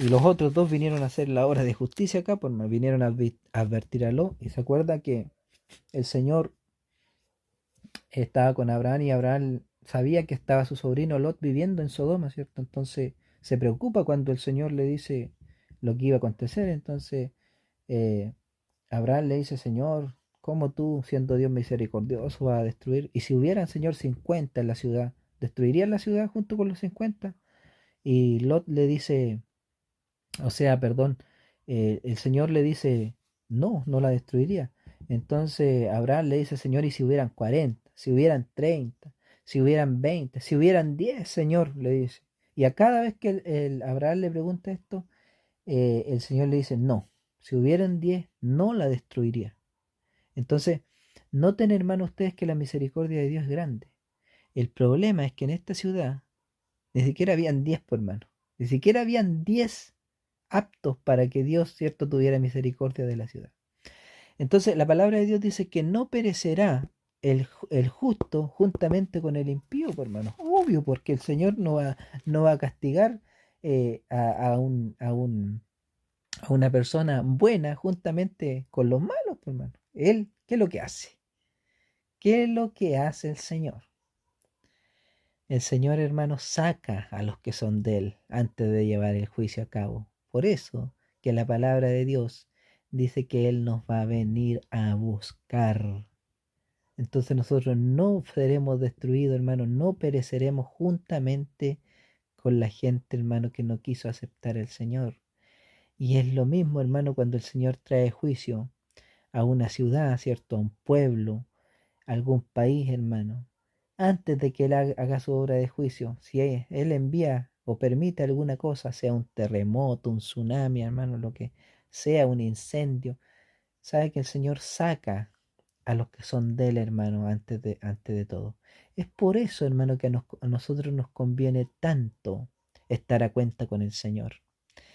y los otros 2 vinieron a hacer la obra de justicia acá, pues vinieron a advertir a Lot. Y se acuerda que el Señor estaba con Abraham y Abraham sabía que estaba su sobrino Lot viviendo en Sodoma, ¿cierto? Entonces se preocupa cuando el Señor le dice lo que iba a acontecer. Entonces eh, Abraham le dice, Señor, ¿cómo tú, siendo Dios misericordioso, vas a destruir? Y si hubieran, Señor, 50 en la ciudad, ¿destruirían la ciudad junto con los 50? Y Lot le dice, o sea, perdón, el Señor le dice, no, no la destruiría. Entonces Abraham le dice, Señor, ¿y si hubieran 40, si hubieran 30, si hubieran 20, si hubieran 10, Señor? Le dice. Y a cada vez que Abraham le pregunta esto, el Señor le dice, no, si hubieran 10, no la destruiría. Entonces, noten, hermanos, ustedes que la misericordia de Dios es grande. El problema es que en esta ciudad ni siquiera habían 10 por hermano. Ni siquiera habían 10 aptos para que Dios, cierto, tuviera misericordia de la ciudad. Entonces, la palabra de Dios dice que no perecerá el justo juntamente con el impío, por hermano. Obvio, porque el Señor no va a castigar a una persona buena juntamente con los malos, por hermano. Él, ¿qué es lo que hace? ¿Qué es lo que hace el Señor? El Señor, hermano, saca a los que son de Él antes de llevar el juicio a cabo. Por eso que la palabra de Dios dice que Él nos va a venir a buscar. Entonces nosotros no seremos destruidos, hermano, no pereceremos juntamente con la gente, hermano, que no quiso aceptar al Señor. Y es lo mismo, hermano, cuando el Señor trae juicio a una ciudad, ¿cierto? A un pueblo, a algún país, hermano. Antes de que Él haga su obra de juicio, si Él envía o permite alguna cosa, sea un terremoto, un tsunami, hermano, lo que sea, un incendio, sabe que el Señor saca a los que son de Él, hermano, antes de todo. Es por eso, hermano, que a nosotros nos conviene tanto estar a cuenta con el Señor.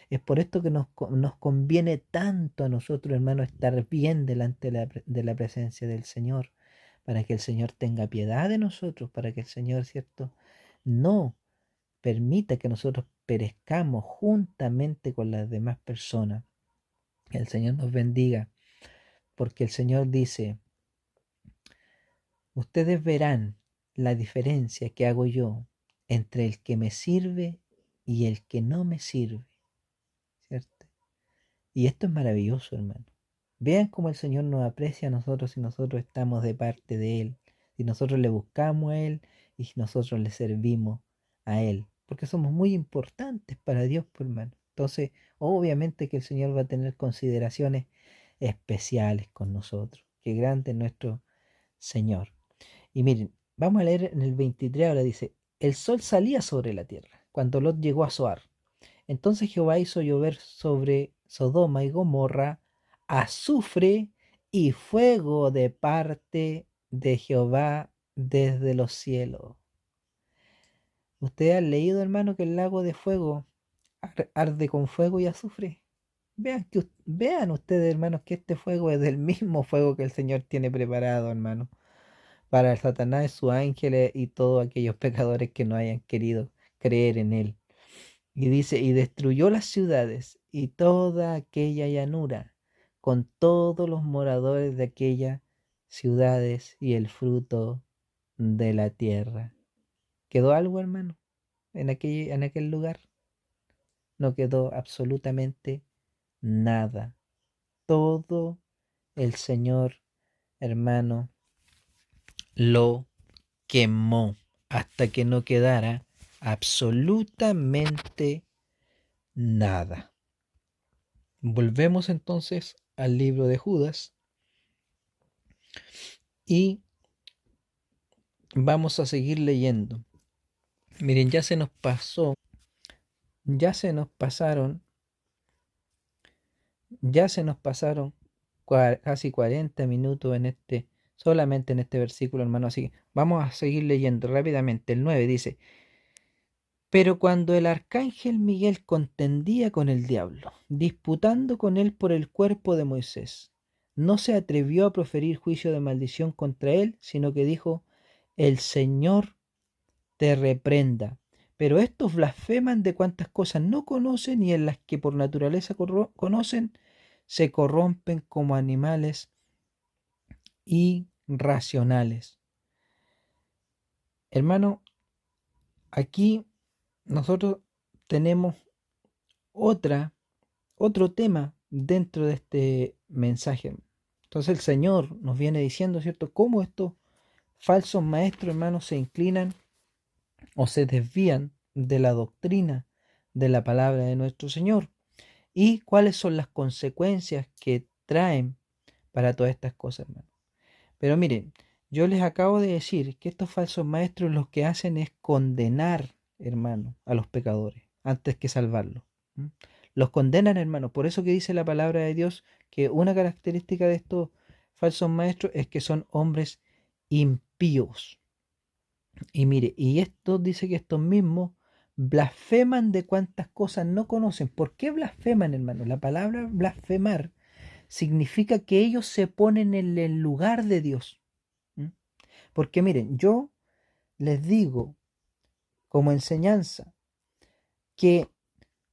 Es por esto que nos conviene tanto a nosotros, hermano, estar bien delante de la presencia del Señor, para que el Señor tenga piedad de nosotros, para que el Señor, ¿cierto? No permita que nosotros perezcamos juntamente con las demás personas. Que el Señor nos bendiga, porque el Señor dice, ustedes verán la diferencia que hago yo entre el que me sirve y el que no me sirve, ¿cierto? Y esto es maravilloso, hermano. Vean cómo el Señor nos aprecia a nosotros si nosotros estamos de parte de Él, si nosotros le buscamos a Él y si nosotros le servimos a Él, porque somos muy importantes para Dios, pues, hermano. Entonces, obviamente que el Señor va a tener consideraciones especiales con nosotros. Qué grande es nuestro Señor. Y miren, vamos a leer en el 23 ahora dice, el sol salía sobre la tierra cuando Lot llegó a Zoar. Entonces Jehová hizo llover sobre Sodoma y Gomorra azufre y fuego de parte de Jehová desde los cielos. ¿Ustedes han leído, hermano, que el lago de fuego arde con fuego y azufre? Vean ustedes, hermanos, que este fuego es del mismo fuego que el Señor tiene preparado, hermano, para el Satanás, sus ángeles y todos aquellos pecadores que no hayan querido creer en él. Y dice, y destruyó las ciudades y toda aquella llanura, con todos los moradores de aquellas ciudades y el fruto de la tierra. ¿Quedó algo, hermano, en aquel lugar? No quedó absolutamente nada. Todo el Señor, hermano, lo quemó hasta que no quedara absolutamente nada. Volvemos entonces al libro de Judas y vamos a seguir leyendo. Miren, ya se nos pasaron, ya se nos pasaron casi 40 minutos solamente en este versículo, hermano. Así que vamos a seguir leyendo rápidamente. El 9 dice, pero cuando el arcángel Miguel contendía con el diablo, disputando con él por el cuerpo de Moisés, no se atrevió a proferir juicio de maldición contra él, sino que dijo, el Señor te reprenda. Pero estos blasfeman de cuantas cosas no conocen y en las que por naturaleza conocen, se corrompen como animales irracionales. Hermano, aquí nosotros tenemos otro tema dentro de este mensaje. Entonces el Señor nos viene diciendo, ¿cierto?, cómo estos falsos maestros, hermanos, se inclinan o se desvían de la doctrina de la palabra de nuestro Señor y cuáles son las consecuencias que traen para todas estas cosas, hermano. Pero miren, yo les acabo de decir que estos falsos maestros lo que hacen es condenar, hermano, a los pecadores antes que salvarlos. Los condenan, hermano. Por eso que dice la palabra de Dios que una característica de estos falsos maestros es que son hombres impíos. Y mire, y esto dice que estos mismos blasfeman de cuantas cosas no conocen. ¿Por qué blasfeman, hermano? La palabra blasfemar significa que ellos se ponen en el lugar de Dios. Porque miren, yo les digo como enseñanza que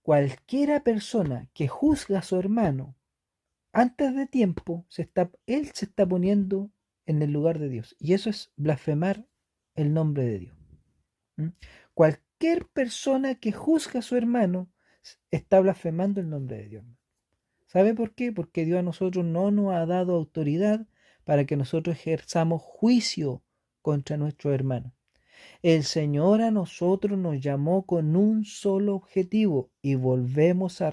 cualquiera persona que juzga a su hermano antes de tiempo, él se está poniendo en el lugar de Dios. Y eso es blasfemar el nombre de Dios. Cualquier persona que juzga a su hermano está blasfemando el nombre de Dios. ¿Sabe por qué? Porque Dios a nosotros no nos ha dado autoridad para que nosotros ejerzamos juicio contra nuestros hermanos. El Señor a nosotros nos llamó con un solo objetivo y volvemos a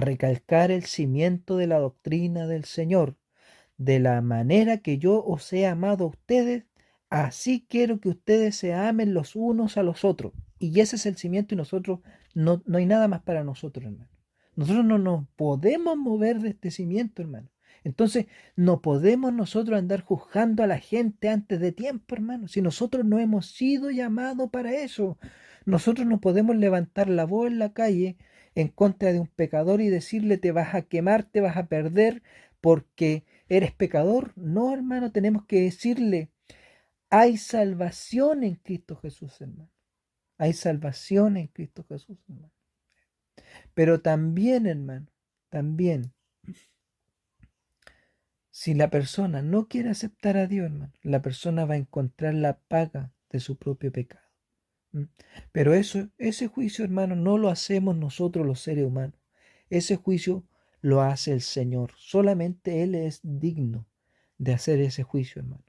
recalcar el cimiento de la doctrina del Señor. De la manera que yo os he amado a ustedes, así quiero que ustedes se amen los unos a los otros. Y ese es el cimiento y nosotros no hay nada más para nosotros, hermano. Nosotros no nos podemos mover de este cimiento, hermano. Entonces, no podemos nosotros andar juzgando a la gente antes de tiempo, hermano. Si nosotros no hemos sido llamados para eso, nosotros no podemos levantar la voz en la calle en contra de un pecador y decirle te vas a quemar, te vas a perder porque eres pecador. No, hermano, tenemos que decirle hay salvación en Cristo Jesús, hermano. Hay salvación en Cristo Jesús, hermano. Pero también, hermano, también, si la persona no quiere aceptar a Dios, hermano, la persona va a encontrar la paga de su propio pecado. ¿Mm? Pero ese juicio, hermano, no lo hacemos nosotros los seres humanos. Ese juicio lo hace el Señor. Solamente Él es digno de hacer ese juicio, hermano.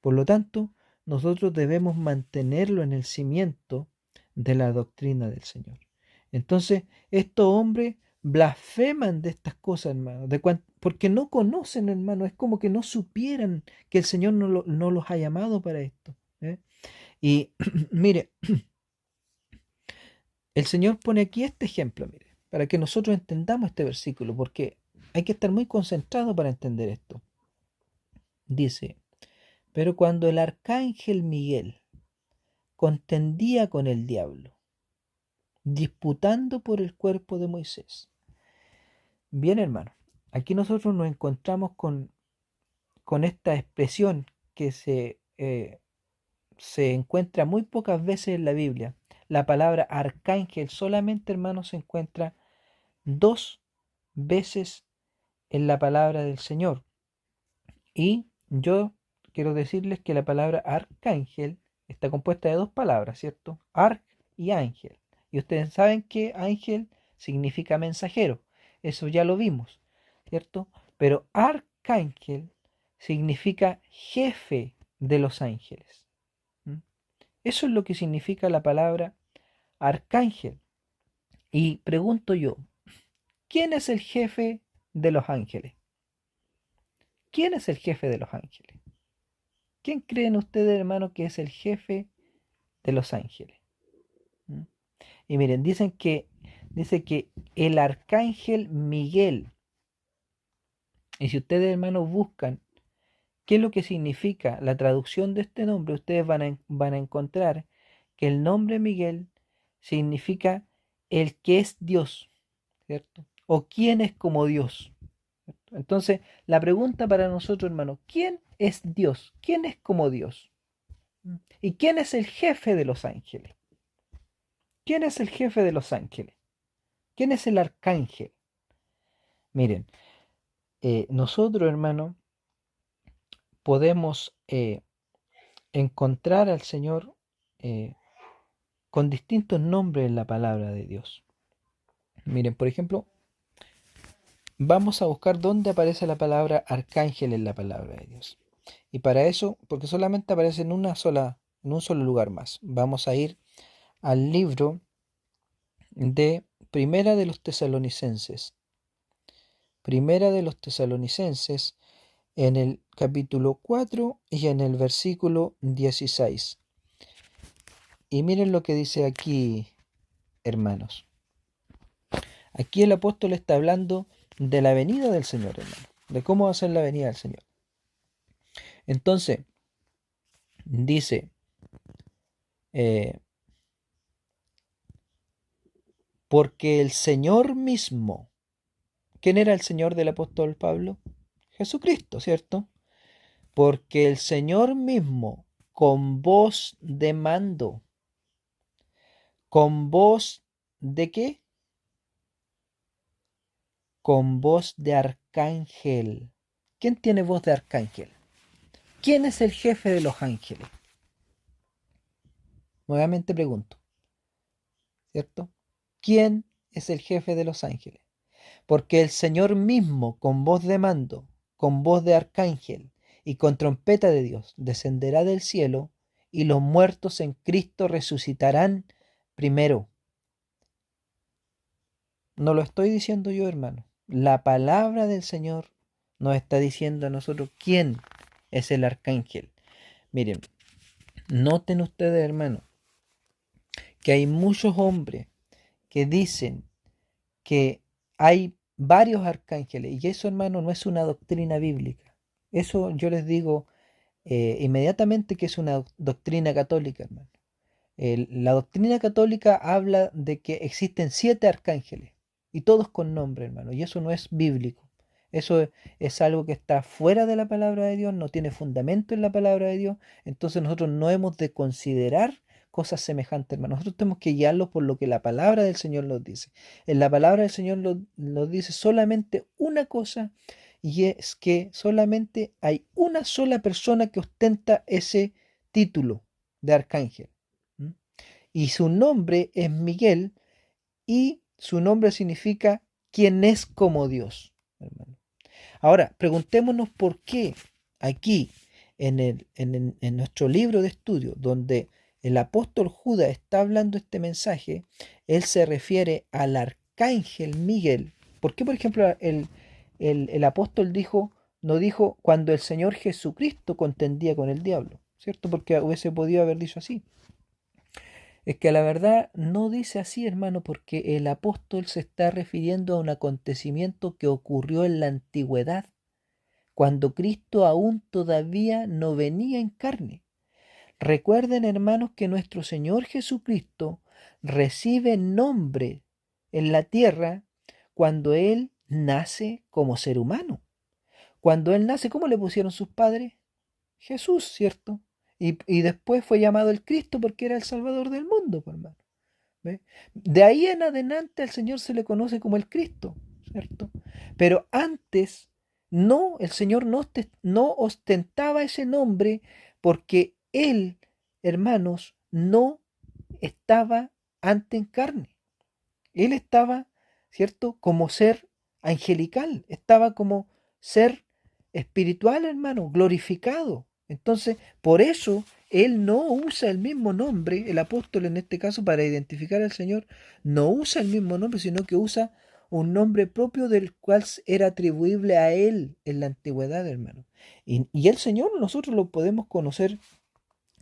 Por lo tanto, nosotros debemos mantenerlo en el cimiento de la doctrina del Señor. Entonces, estos hombres blasfeman de estas cosas, hermano, porque no conocen, hermano, es como que no supieran que el Señor no los ha llamado para esto. ¿Eh? Y mire, el Señor pone aquí este ejemplo, mire, para que nosotros entendamos este versículo, porque hay que estar muy concentrado para entender esto. Dice, pero cuando el arcángel Miguel contendía con el diablo, disputando por el cuerpo de Moisés. Bien, hermano, aquí nosotros nos encontramos con esta expresión que se encuentra muy pocas veces en la Biblia. La palabra arcángel solamente, hermano, se encuentra 2 veces en la palabra del Señor. Y yo quiero decirles que la palabra arcángel está compuesta de 2 palabras, ¿cierto? Arc y ángel. Y ustedes saben que ángel significa mensajero. Eso ya lo vimos, ¿cierto? Pero arcángel significa jefe de los ángeles. ¿Mm? Eso es lo que significa la palabra arcángel. Y pregunto yo, ¿quién es el jefe de los ángeles? ¿Quién es el jefe de los ángeles? ¿Quién creen ustedes, hermano, que es el jefe de los ángeles? ¿Mm? Y miren, dice que el arcángel Miguel, y si ustedes, hermanos, buscan qué es lo que significa la traducción de este nombre, ustedes van a encontrar que el nombre Miguel significa el que es Dios, ¿cierto? O quién es como Dios. ¿Cierto? Entonces, la pregunta para nosotros, hermanos, ¿quién es Dios? ¿Quién es como Dios? ¿Y quién es el jefe de los ángeles? ¿Quién es el jefe de los ángeles? ¿Quién es el arcángel? Miren, nosotros, hermano, podemos encontrar al Señor eh, con distintos nombres en la palabra de Dios. Miren, por ejemplo, vamos a buscar dónde aparece la palabra arcángel en la palabra de Dios. Y para eso, porque solamente aparece en un solo lugar más, vamos a ir al libro de Primera de los Tesalonicenses. Primera de los Tesalonicenses, en el capítulo 4 y en el versículo 16. Y miren lo que dice aquí, hermanos. Aquí el apóstol está hablando de la venida del Señor, hermano, de cómo va a ser la venida del Señor. Entonces, dice, porque el Señor mismo, ¿quién era el Señor del apóstol Pablo? Jesucristo, ¿cierto? Porque el Señor mismo, con voz de mando, ¿con voz de qué? Con voz de arcángel. ¿Quién tiene voz de arcángel? ¿Quién es el jefe de los ángeles? Nuevamente pregunto, ¿cierto? ¿Quién es el jefe de los ángeles? Porque el Señor mismo, con voz de mando, con voz de arcángel y con trompeta de Dios, descenderá del cielo, y los muertos en Cristo resucitarán primero. No lo estoy diciendo yo, hermano. La palabra del Señor nos está diciendo a nosotros quién es el arcángel. Miren, noten ustedes, hermano, que hay muchos hombres que dicen que hay varios arcángeles, y eso, hermano, no es una doctrina bíblica. Eso yo les digo inmediatamente que es una doctrina católica, hermano. La doctrina católica habla de que existen 7 arcángeles, y todos con nombre, hermano, y eso no es bíblico. Eso es algo que está fuera de la palabra de Dios, no tiene fundamento en la palabra de Dios. Entonces nosotros no hemos de considerar cosas semejantes, hermano. Nosotros tenemos que guiarlos por lo que la palabra del Señor nos dice. En la palabra del Señor nos dice solamente una cosa, y es que solamente hay una sola persona que ostenta ese título de arcángel. ¿Mm? Y su nombre es Miguel, y su nombre significa quien es como Dios, hermano. Ahora, preguntémonos por qué aquí, en nuestro libro de estudio, donde el apóstol Judas está hablando este mensaje, él se refiere al arcángel Miguel. ¿Por qué, por ejemplo, el apóstol no dijo cuando el Señor Jesucristo contendía con el diablo? ¿Cierto? Porque hubiese podido haber dicho así. Es que la verdad no dice así, hermano, porque el apóstol se está refiriendo a un acontecimiento que ocurrió en la antigüedad, cuando Cristo aún todavía no venía en carne. Recuerden, hermanos, que nuestro Señor Jesucristo recibe nombre en la tierra cuando Él nace como ser humano. Cuando Él nace, ¿cómo le pusieron sus padres? Jesús, ¿cierto? Y después fue llamado el Cristo porque era el Salvador del mundo, pues, hermano. ¿Ve? De ahí en adelante al Señor se le conoce como el Cristo, ¿cierto? Pero antes, no, el Señor no ostentaba ese nombre porque Él, hermanos, no estaba ante en carne. Él estaba, ¿cierto? Como ser angelical, estaba como ser espiritual, hermano, glorificado. Entonces, por eso él no usa el mismo nombre, el apóstol en este caso, para identificar al Señor, no usa el mismo nombre, sino que usa un nombre propio del cual era atribuible a él en la antigüedad, hermano. Y el Señor nosotros lo podemos conocer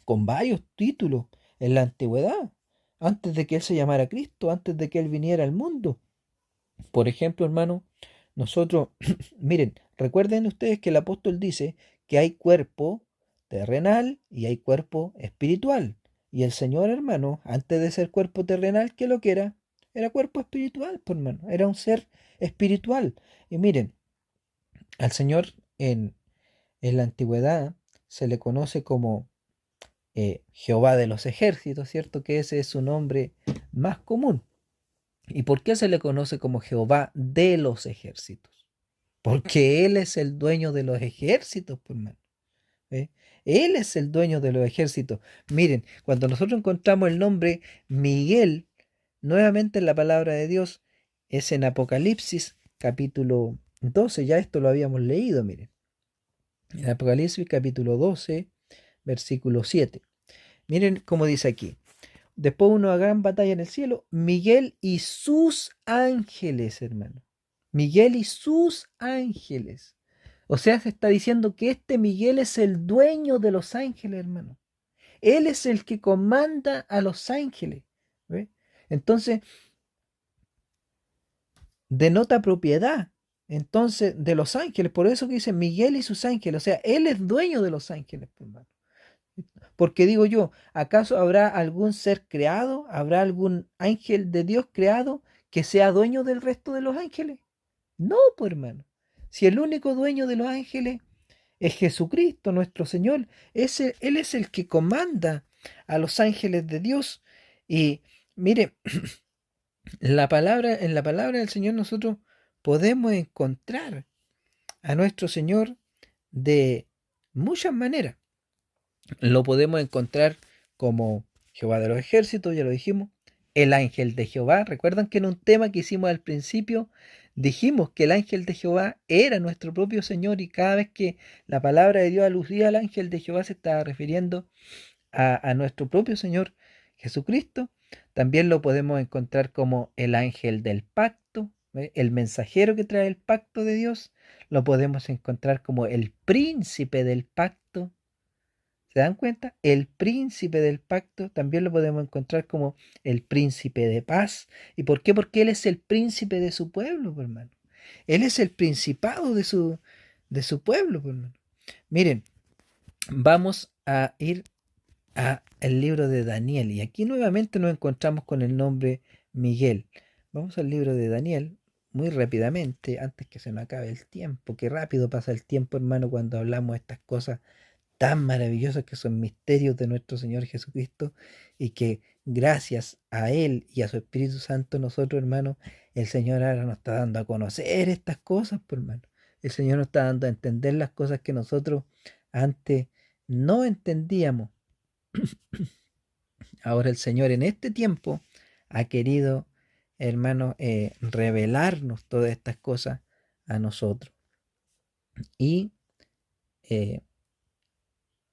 con varios títulos en la antigüedad, antes de que Él se llamara Cristo, antes de que Él viniera al mundo. Por ejemplo, hermano, nosotros, miren, recuerden ustedes que el apóstol dice que hay cuerpo terrenal y hay cuerpo espiritual. Y el Señor, hermano, antes de ser cuerpo terrenal, ¿qué lo que era? Era cuerpo espiritual, pues, hermano, era un ser espiritual. Y miren, al Señor en la antigüedad se le conoce como Jehová de los ejércitos, ¿cierto? Que ese es su nombre más común. ¿Y por qué se le conoce como Jehová de los ejércitos? Porque Él es el dueño de los ejércitos, pues, hermano. ¿Eh? Él es el dueño de los ejércitos. Miren, cuando nosotros encontramos el nombre Miguel, nuevamente en la palabra de Dios, es en Apocalipsis capítulo 12, ya esto lo habíamos leído, miren. En Apocalipsis capítulo 12, versículo 7. Miren cómo dice aquí. Después de una gran batalla en el cielo, Miguel y sus ángeles, hermano. Miguel y sus ángeles. O sea, se está diciendo que este Miguel es el dueño de los ángeles, hermano. Él es el que comanda a los ángeles. ¿Ve? Entonces, denota propiedad. Entonces, de los ángeles. Por eso que dice Miguel y sus ángeles. O sea, él es dueño de los ángeles, hermano. Porque digo yo, ¿acaso habrá algún ser creado? ¿Habrá algún ángel de Dios creado que sea dueño del resto de los ángeles? No, pues, hermano. Si el único dueño de los ángeles es Jesucristo, nuestro Señor, Él es el que comanda a los ángeles de Dios. Y mire, en la palabra del Señor nosotros podemos encontrar a nuestro Señor de muchas maneras. Lo podemos encontrar como Jehová de los ejércitos, ya lo dijimos. el ángel de Jehová. Recuerdan que en un tema que hicimos al principio dijimos que el ángel de Jehová era nuestro propio Señor, y cada vez que la palabra de Dios aludía al ángel de Jehová se estaba refiriendo a nuestro propio Señor Jesucristo. También lo podemos encontrar como el ángel del pacto, el mensajero que trae el pacto de Dios. Lo podemos encontrar como el príncipe del pacto. ¿Se dan cuenta? El príncipe del pacto también lo podemos encontrar como el príncipe de paz. ¿Y por qué? Porque Él es el príncipe de su pueblo, pues, hermano. Él es el principado de su pueblo, pues, hermano. Miren, vamos a ir al libro de Daniel. Y aquí nuevamente nos encontramos con el nombre Miguel. Vamos al libro de Daniel muy rápidamente, antes que se nos acabe el tiempo. Qué rápido pasa el tiempo, hermano, cuando hablamos de estas cosas tan maravillosas que son misterios de nuestro Señor Jesucristo, y que gracias a Él y a su Espíritu Santo nosotros, hermano, el Señor ahora nos está dando a conocer estas cosas, por hermano. El Señor nos está dando a entender las cosas que nosotros antes no entendíamos. Ahora el Señor en este tiempo ha querido, hermano, revelarnos todas estas cosas a nosotros. Y eh,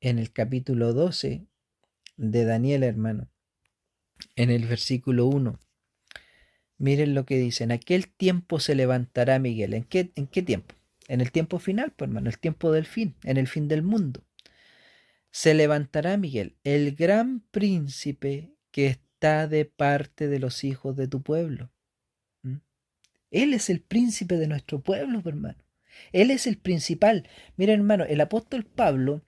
en el capítulo 12 de Daniel, hermano, en el versículo 1, miren lo que dice: en aquel tiempo se levantará Miguel. ¿En qué tiempo? En el tiempo final, pues, hermano, el tiempo del fin, en el fin del mundo. Se levantará Miguel, el gran príncipe que está de parte de los hijos de tu pueblo. ¿Mm? Él es el príncipe de nuestro pueblo, pues, hermano. Él es el principal. Mira, hermano, el apóstol Pablo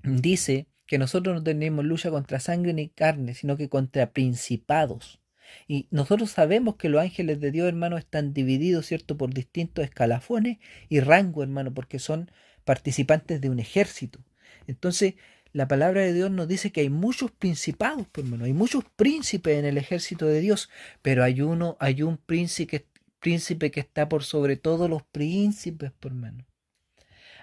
dice que nosotros no tenemos lucha contra sangre ni carne, sino que contra principados. Y nosotros sabemos que los ángeles de Dios, hermano, están divididos, ¿cierto?, por distintos escalafones y rango, hermano, porque son participantes de un ejército. Entonces, la palabra de Dios nos dice que hay muchos principados, pues, hermano, hay muchos príncipes en el ejército de Dios, pero hay un príncipe que está por sobre todos los príncipes, pues, hermano.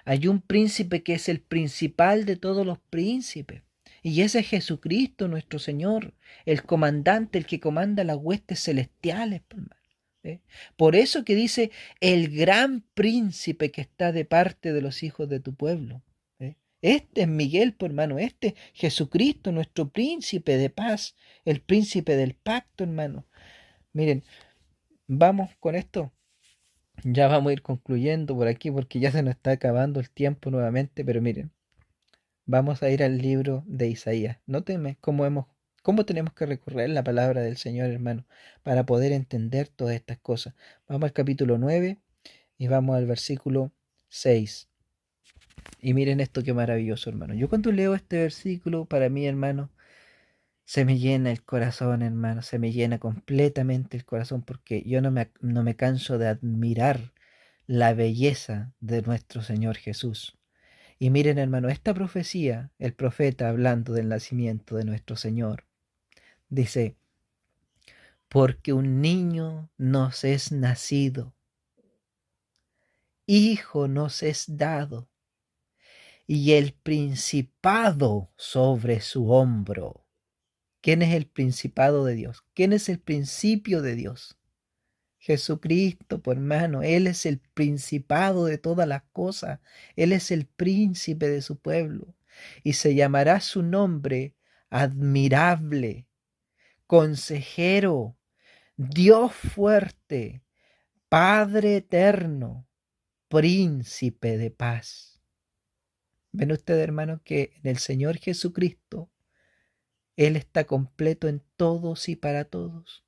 Hay un príncipe que es el principal de todos los príncipes. Y ese es Jesucristo, nuestro Señor, el comandante, el que comanda las huestes celestiales, hermano. ¿Eh? Por eso que dice el gran príncipe que está de parte de los hijos de tu pueblo. ¿Eh? Este es Miguel, hermano. Este es Jesucristo, nuestro príncipe de paz, el príncipe del pacto, hermano. Miren, vamos con esto. Ya vamos a ir concluyendo por aquí porque ya se nos está acabando el tiempo nuevamente, pero miren, vamos a ir al libro de Isaías. Nótenme cómo tenemos que recorrer la palabra del Señor, hermano, para poder entender todas estas cosas. Vamos al capítulo 9 y vamos al versículo 6. Y miren esto, qué maravilloso, hermano. Yo cuando leo este versículo, para mí, hermano, se me llena el corazón, hermano, se me llena completamente el corazón, porque yo no me canso de admirar la belleza de nuestro Señor Jesús. Y miren, hermano, esta profecía, el profeta hablando del nacimiento de nuestro Señor, dice: porque un niño nos es nacido, hijo nos es dado, y el principado sobre su hombro. ¿Quién es el principado de Dios? ¿Quién es el principio de Dios? Jesucristo, por hermano. Él es el principado de todas las cosas. Él es el príncipe de su pueblo. Y se llamará su nombre admirable, consejero, Dios fuerte, Padre eterno, príncipe de paz. ¿Ven ustedes, hermano, que en el Señor Jesucristo Él está completo en todos y para todos?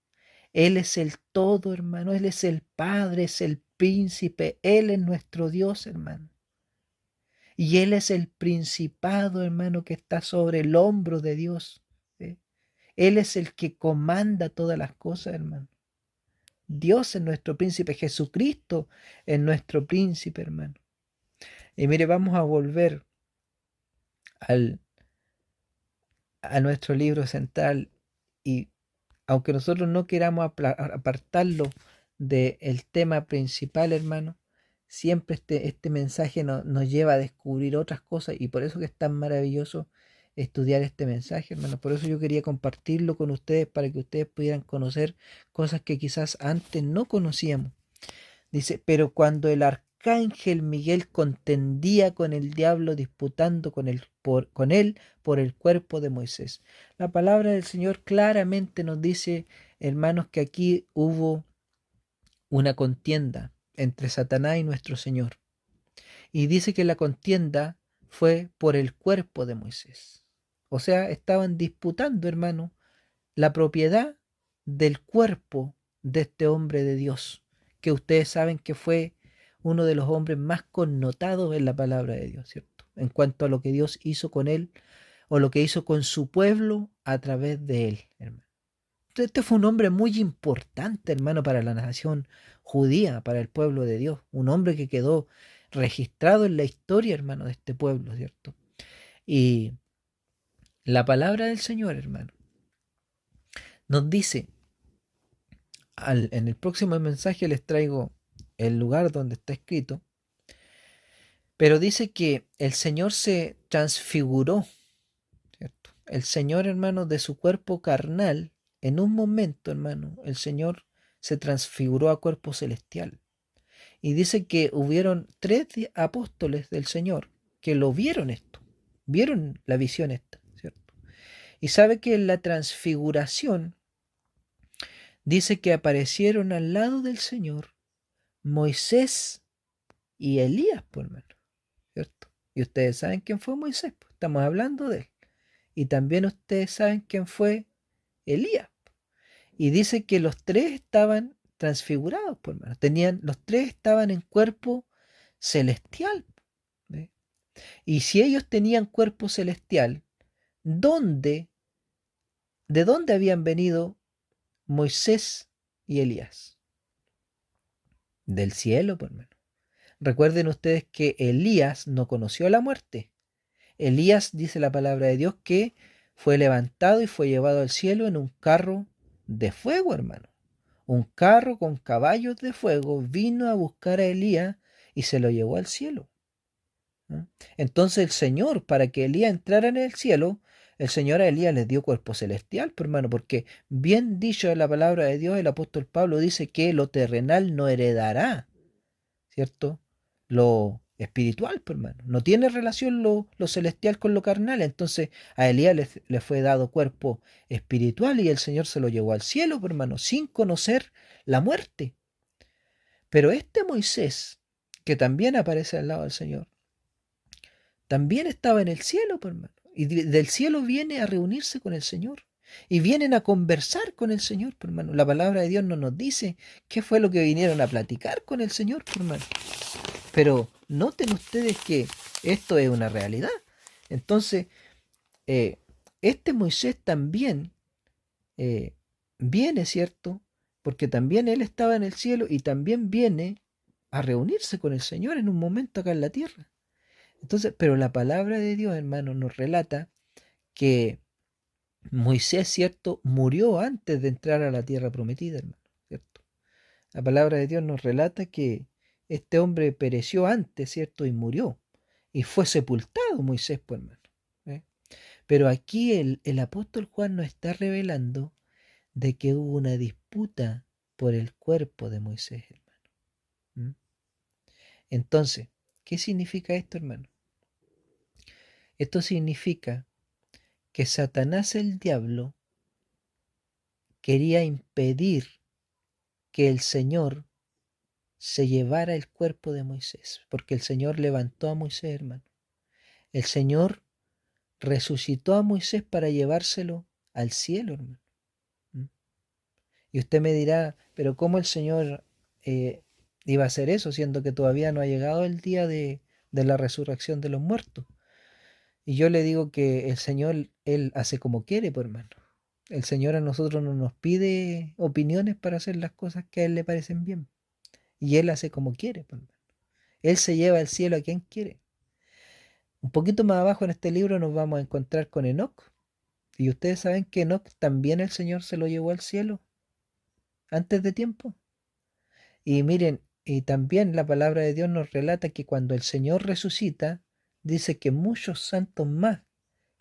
Él es el todo, hermano. Él es el Padre, es el príncipe. Él es nuestro Dios, hermano. Y Él es el principado, hermano, que está sobre el hombro de Dios. ¿Sí? Él es el que comanda todas las cosas, hermano. Dios es nuestro príncipe. Jesucristo es nuestro príncipe, hermano. Y mire, vamos a volver al, a nuestro libro central, y aunque nosotros no queramos apartarlo del tema principal, hermano, siempre este mensaje nos lleva a descubrir otras cosas, y por eso que es tan maravilloso estudiar este mensaje, hermano. Por eso yo quería compartirlo con ustedes para que ustedes pudieran conocer cosas que quizás antes no conocíamos. Dice, pero cuando el arcángel Miguel contendía con el diablo disputando con él por el cuerpo de Moisés. La palabra del Señor claramente nos dice, hermanos, que aquí hubo una contienda entre Satanás y nuestro Señor. Y dice que la contienda fue por el cuerpo de Moisés. O sea, estaban disputando, hermano, la propiedad del cuerpo de este hombre de Dios, que ustedes saben que fue uno de los hombres más connotados en la palabra de Dios, ¿cierto? En cuanto a lo que Dios hizo con él o lo que hizo con su pueblo a través de él, hermano. Este fue un hombre muy importante, hermano, para la nación judía, para el pueblo de Dios. Un hombre que quedó registrado en la historia, hermano, de este pueblo, ¿cierto? Y la palabra del Señor, hermano, nos dice, en el próximo mensaje les traigo el lugar donde está escrito, pero dice que el Señor se transfiguró, ¿cierto? El Señor, hermano, de su cuerpo carnal, en un momento, hermano, el Señor se transfiguró a cuerpo celestial. Y dice que hubieron 3 apóstoles del Señor que lo vieron esto, vieron la visión esta, ¿cierto? Y sabe que en la transfiguración dice que aparecieron al lado del Señor Moisés y Elías, por hermano, ¿cierto? Y ustedes saben quién fue Moisés, pues, estamos hablando de él. Y también ustedes saben quién fue Elías. Y dice que los 3 estaban transfigurados, por hermano. Los 3 estaban en cuerpo celestial. ¿Ve? Y si ellos tenían cuerpo celestial, ¿dónde, de dónde habían venido Moisés y Elías? Del cielo, por hermano. Recuerden ustedes que Elías no conoció la muerte. Elías, dice la palabra de Dios, que fue levantado y fue llevado al cielo en un carro de fuego, hermano. Un carro con caballos de fuego vino a buscar a Elías y se lo llevó al cielo. ¿No? Entonces el Señor, para que Elías entrara en el cielo, el Señor a Elías le dio cuerpo celestial, por hermano, porque bien dicho en la palabra de Dios, el apóstol Pablo dice que lo terrenal no heredará, ¿cierto? Lo espiritual, por hermano. No tiene relación lo celestial con lo carnal. Entonces a Elías le fue dado cuerpo espiritual y el Señor se lo llevó al cielo, por hermano, sin conocer la muerte. Pero este Moisés, que también aparece al lado del Señor, también estaba en el cielo, por hermano. Y del cielo viene a reunirse con el Señor. Y vienen a conversar con el Señor, por hermano. La palabra de Dios no nos dice qué fue lo que vinieron a platicar con el Señor, por hermano. Pero noten ustedes que esto es una realidad. Entonces, este Moisés también viene, ¿cierto? Porque también él estaba en el cielo y también viene a reunirse con el Señor en un momento acá en la tierra. Entonces, pero la palabra de Dios, hermano, nos relata que Moisés, ¿cierto?, murió antes de entrar a la tierra prometida, hermano, ¿cierto? La palabra de Dios nos relata que este hombre pereció antes, ¿cierto? Y murió. Y fue sepultado Moisés, pues, hermano. ¿Eh? Pero aquí el apóstol Juan nos está revelando de que hubo una disputa por el cuerpo de Moisés, hermano. ¿Mm? Entonces, ¿qué significa esto, hermano? Esto significa que Satanás el diablo quería impedir que el Señor se llevara el cuerpo de Moisés, porque el Señor levantó a Moisés, hermano. El Señor resucitó a Moisés para llevárselo al cielo, hermano. ¿Mm? Y usted me dirá, pero ¿cómo el Señor iba a hacer eso, siendo que todavía no ha llegado el día de la resurrección de los muertos? Y yo le digo que el Señor, Él hace como quiere, por hermano. El Señor a nosotros no nos pide opiniones para hacer las cosas que a Él le parecen bien. Y Él hace como quiere, por hermano. Él se lleva al cielo a quien quiere. Un poquito más abajo en este libro nos vamos a encontrar con Enoc. Y ustedes saben que Enoc también el Señor se lo llevó al cielo antes de tiempo. Y miren, y también la palabra de Dios nos relata que cuando el Señor resucita, dice que muchos santos más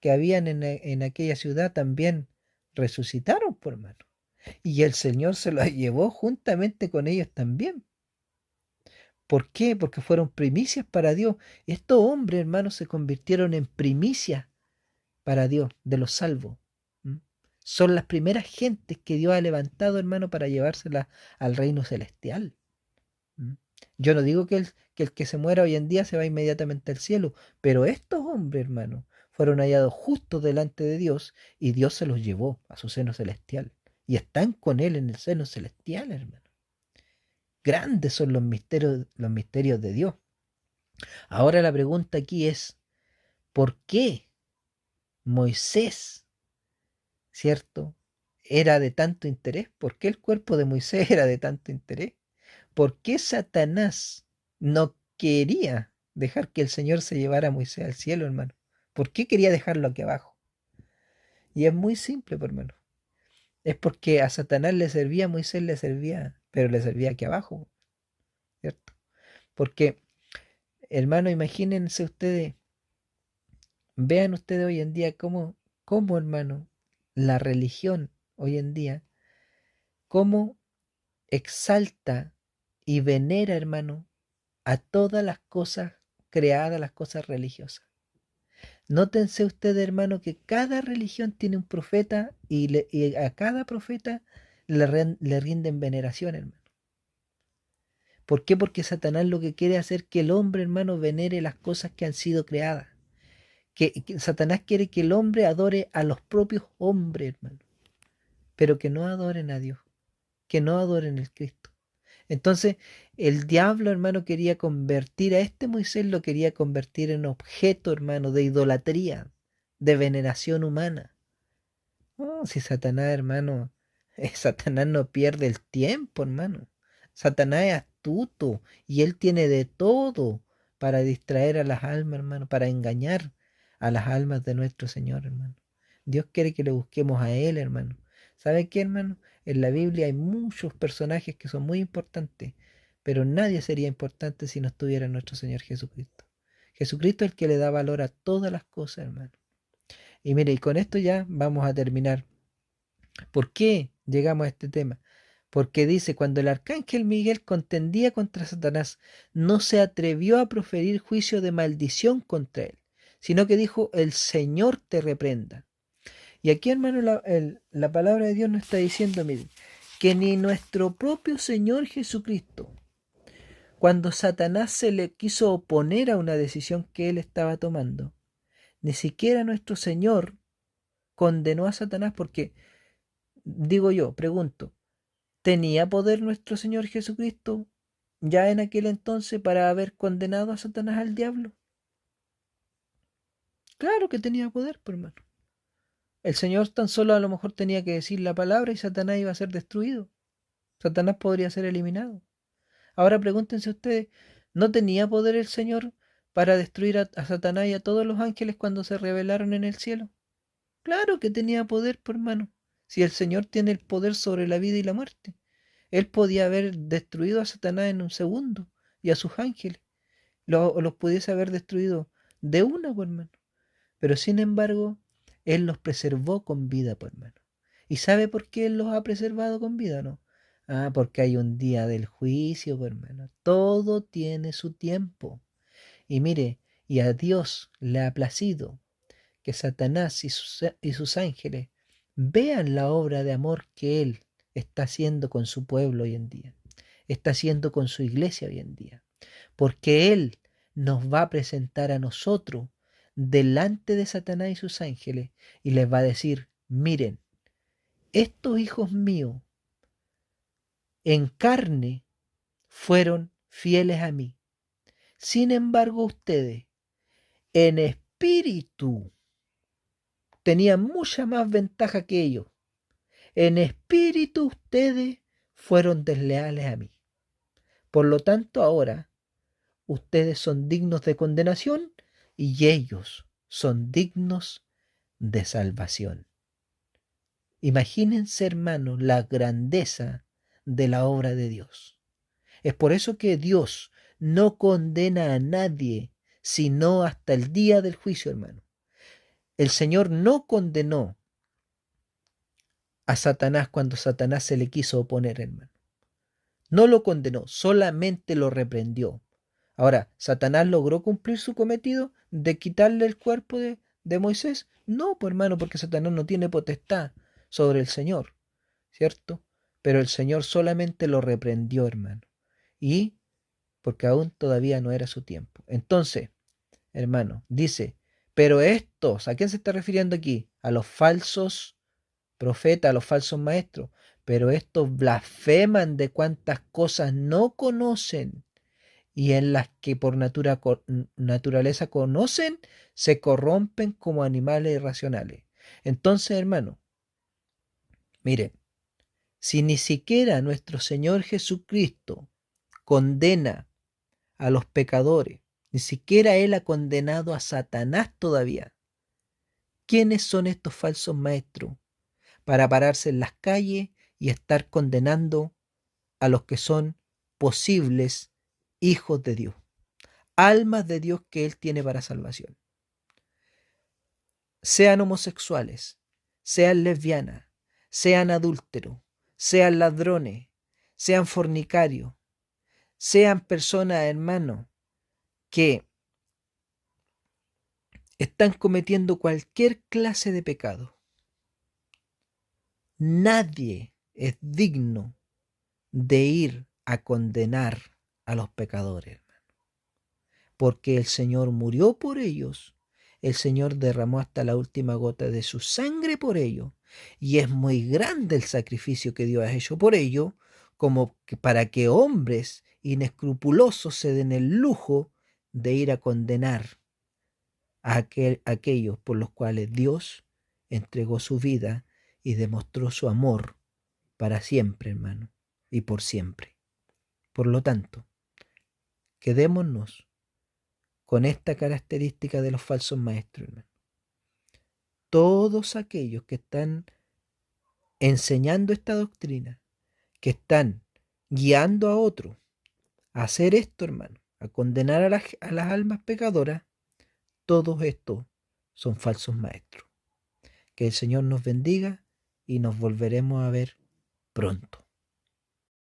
que habían en aquella ciudad también resucitaron, por hermano. Y el Señor se los llevó juntamente con ellos también. ¿Por qué? Porque fueron primicias para Dios. Estos hombres, hermanos, se convirtieron en primicias para Dios, de los salvos. ¿Mm? Son las primeras gentes que Dios ha levantado, hermano, para llevárselas al reino celestial. ¿Mm? Yo no digo que el que se muera hoy en día se va inmediatamente al cielo, pero estos hombres, hermano, fueron hallados justos delante de Dios y Dios se los llevó a su seno celestial. Y están con Él en el seno celestial, hermano. Grandes son los misterios de Dios. Ahora la pregunta aquí es, ¿por qué Moisés, cierto, era de tanto interés? ¿Por qué el cuerpo de Moisés era de tanto interés? ¿Por qué Satanás no quería dejar que el Señor se llevara a Moisés al cielo, hermano? ¿Por qué quería dejarlo aquí abajo? Y es muy simple, pues, hermano. Es porque a Satanás le servía, a Moisés le servía, pero le servía aquí abajo, ¿cierto? Porque, hermano, imagínense ustedes, vean ustedes hoy en día cómo, hermano, la religión hoy en día, cómo exalta y venera, hermano, a todas las cosas creadas, las cosas religiosas. Nótense ustedes, hermano, que cada religión tiene un profeta y a cada profeta le rinden veneración, hermano. ¿Por qué? Porque Satanás lo que quiere hacer es que el hombre, hermano, venere las cosas que han sido creadas. Que Satanás quiere que el hombre adore a los propios hombres, hermano, pero que no adoren a Dios, que no adoren al Cristo. Entonces, el diablo, hermano, quería convertir a este Moisés, lo quería convertir en objeto, hermano, de idolatría, de veneración humana. Oh, si Satanás, hermano, Satanás no pierde el tiempo, hermano. Satanás es astuto y él tiene de todo para distraer a las almas, hermano, para engañar a las almas de nuestro Señor, hermano. Dios quiere que le busquemos a Él, hermano. ¿Sabe qué, hermano? En la Biblia hay muchos personajes que son muy importantes, pero nadie sería importante si no estuviera nuestro Señor Jesucristo. Jesucristo es el que le da valor a todas las cosas, hermano. Y mire, y con esto ya vamos a terminar. ¿Por qué llegamos a este tema? Porque dice, cuando el arcángel Miguel contendía contra Satanás, no se atrevió a proferir juicio de maldición contra él, sino que dijo, el Señor te reprenda. Y aquí, hermano, la palabra de Dios nos está diciendo, miren, que ni nuestro propio Señor Jesucristo, cuando Satanás se le quiso oponer a una decisión que él estaba tomando, ni siquiera nuestro Señor condenó a Satanás porque, digo yo, pregunto, ¿tenía poder nuestro Señor Jesucristo ya en aquel entonces para haber condenado a Satanás al diablo? Claro que tenía poder, por hermano. El Señor tan solo a lo mejor tenía que decir la palabra y Satanás iba a ser destruido. Satanás podría ser eliminado. Ahora pregúntense ustedes, ¿no tenía poder el Señor para destruir a Satanás y a todos los ángeles cuando se rebelaron en el cielo? Claro que tenía poder, por hermano. Si el Señor tiene el poder sobre la vida y la muerte. Él podía haber destruido a Satanás en un segundo y a sus ángeles. Los pudiese haber destruido de una, por hermano. Pero sin embargo, Él los preservó con vida, por hermano. ¿Y sabe por qué Él los ha preservado con vida, no? Ah, porque hay un día del juicio, por hermano. Todo tiene su tiempo. Y mire, y a Dios le ha placido que Satanás y sus ángeles vean la obra de amor que Él está haciendo con su pueblo hoy en día, está haciendo con su iglesia hoy en día, porque Él nos va a presentar a nosotros delante de Satanás y sus ángeles y les va a decir, miren, estos hijos míos en carne fueron fieles a mí, sin embargo ustedes en espíritu tenían mucha más ventaja que ellos. En espíritu ustedes fueron desleales a mí. Por lo tanto, ahora ustedes son dignos de condenación y ellos son dignos de salvación. Imagínense, hermanos, la grandeza de la obra de Dios. Es por eso que Dios no condena a nadie, sino hasta el día del juicio, hermano. El Señor no condenó a Satanás cuando Satanás se le quiso oponer, hermano. No lo condenó, solamente lo reprendió. Ahora, ¿Satanás logró cumplir su cometido de quitarle el cuerpo de Moisés? No, pues hermano, porque Satanás no tiene potestad sobre el Señor, ¿cierto? Pero el Señor solamente lo reprendió, hermano. Y porque aún todavía no era su tiempo. Entonces, hermano, dice, pero estos, ¿a quién se está refiriendo aquí? A los falsos profetas, a los falsos maestros. Pero estos blasfeman de cuantas cosas no conocen y en las que por naturaleza conocen, se corrompen como animales irracionales. Entonces, hermano, mire, si ni siquiera nuestro Señor Jesucristo condena a los pecadores, ni siquiera Él ha condenado a Satanás todavía, ¿quiénes son estos falsos maestros para pararse en las calles y estar condenando a los que son posibles hijos de Dios, almas de Dios que Él tiene para salvación? Sean homosexuales, sean lesbianas, sean adúlteros, sean ladrones, sean fornicarios, sean personas, hermanos, que están cometiendo cualquier clase de pecado. Nadie es digno de ir a condenar a los pecadores, porque el Señor murió por ellos, el Señor derramó hasta la última gota de su sangre por ellos, y es muy grande el sacrificio que Dios ha hecho por ellos, como que para que hombres inescrupulosos se den el lujo de ir a condenar a aquellos por los cuales Dios entregó su vida y demostró su amor para siempre, hermano, y por siempre. Por lo tanto, quedémonos con esta característica de los falsos maestros, hermano. Todos aquellos que están enseñando esta doctrina, que están guiando a otros a hacer esto, hermano, a condenar a las almas pecadoras, todos estos son falsos maestros. Que el Señor nos bendiga y nos volveremos a ver pronto.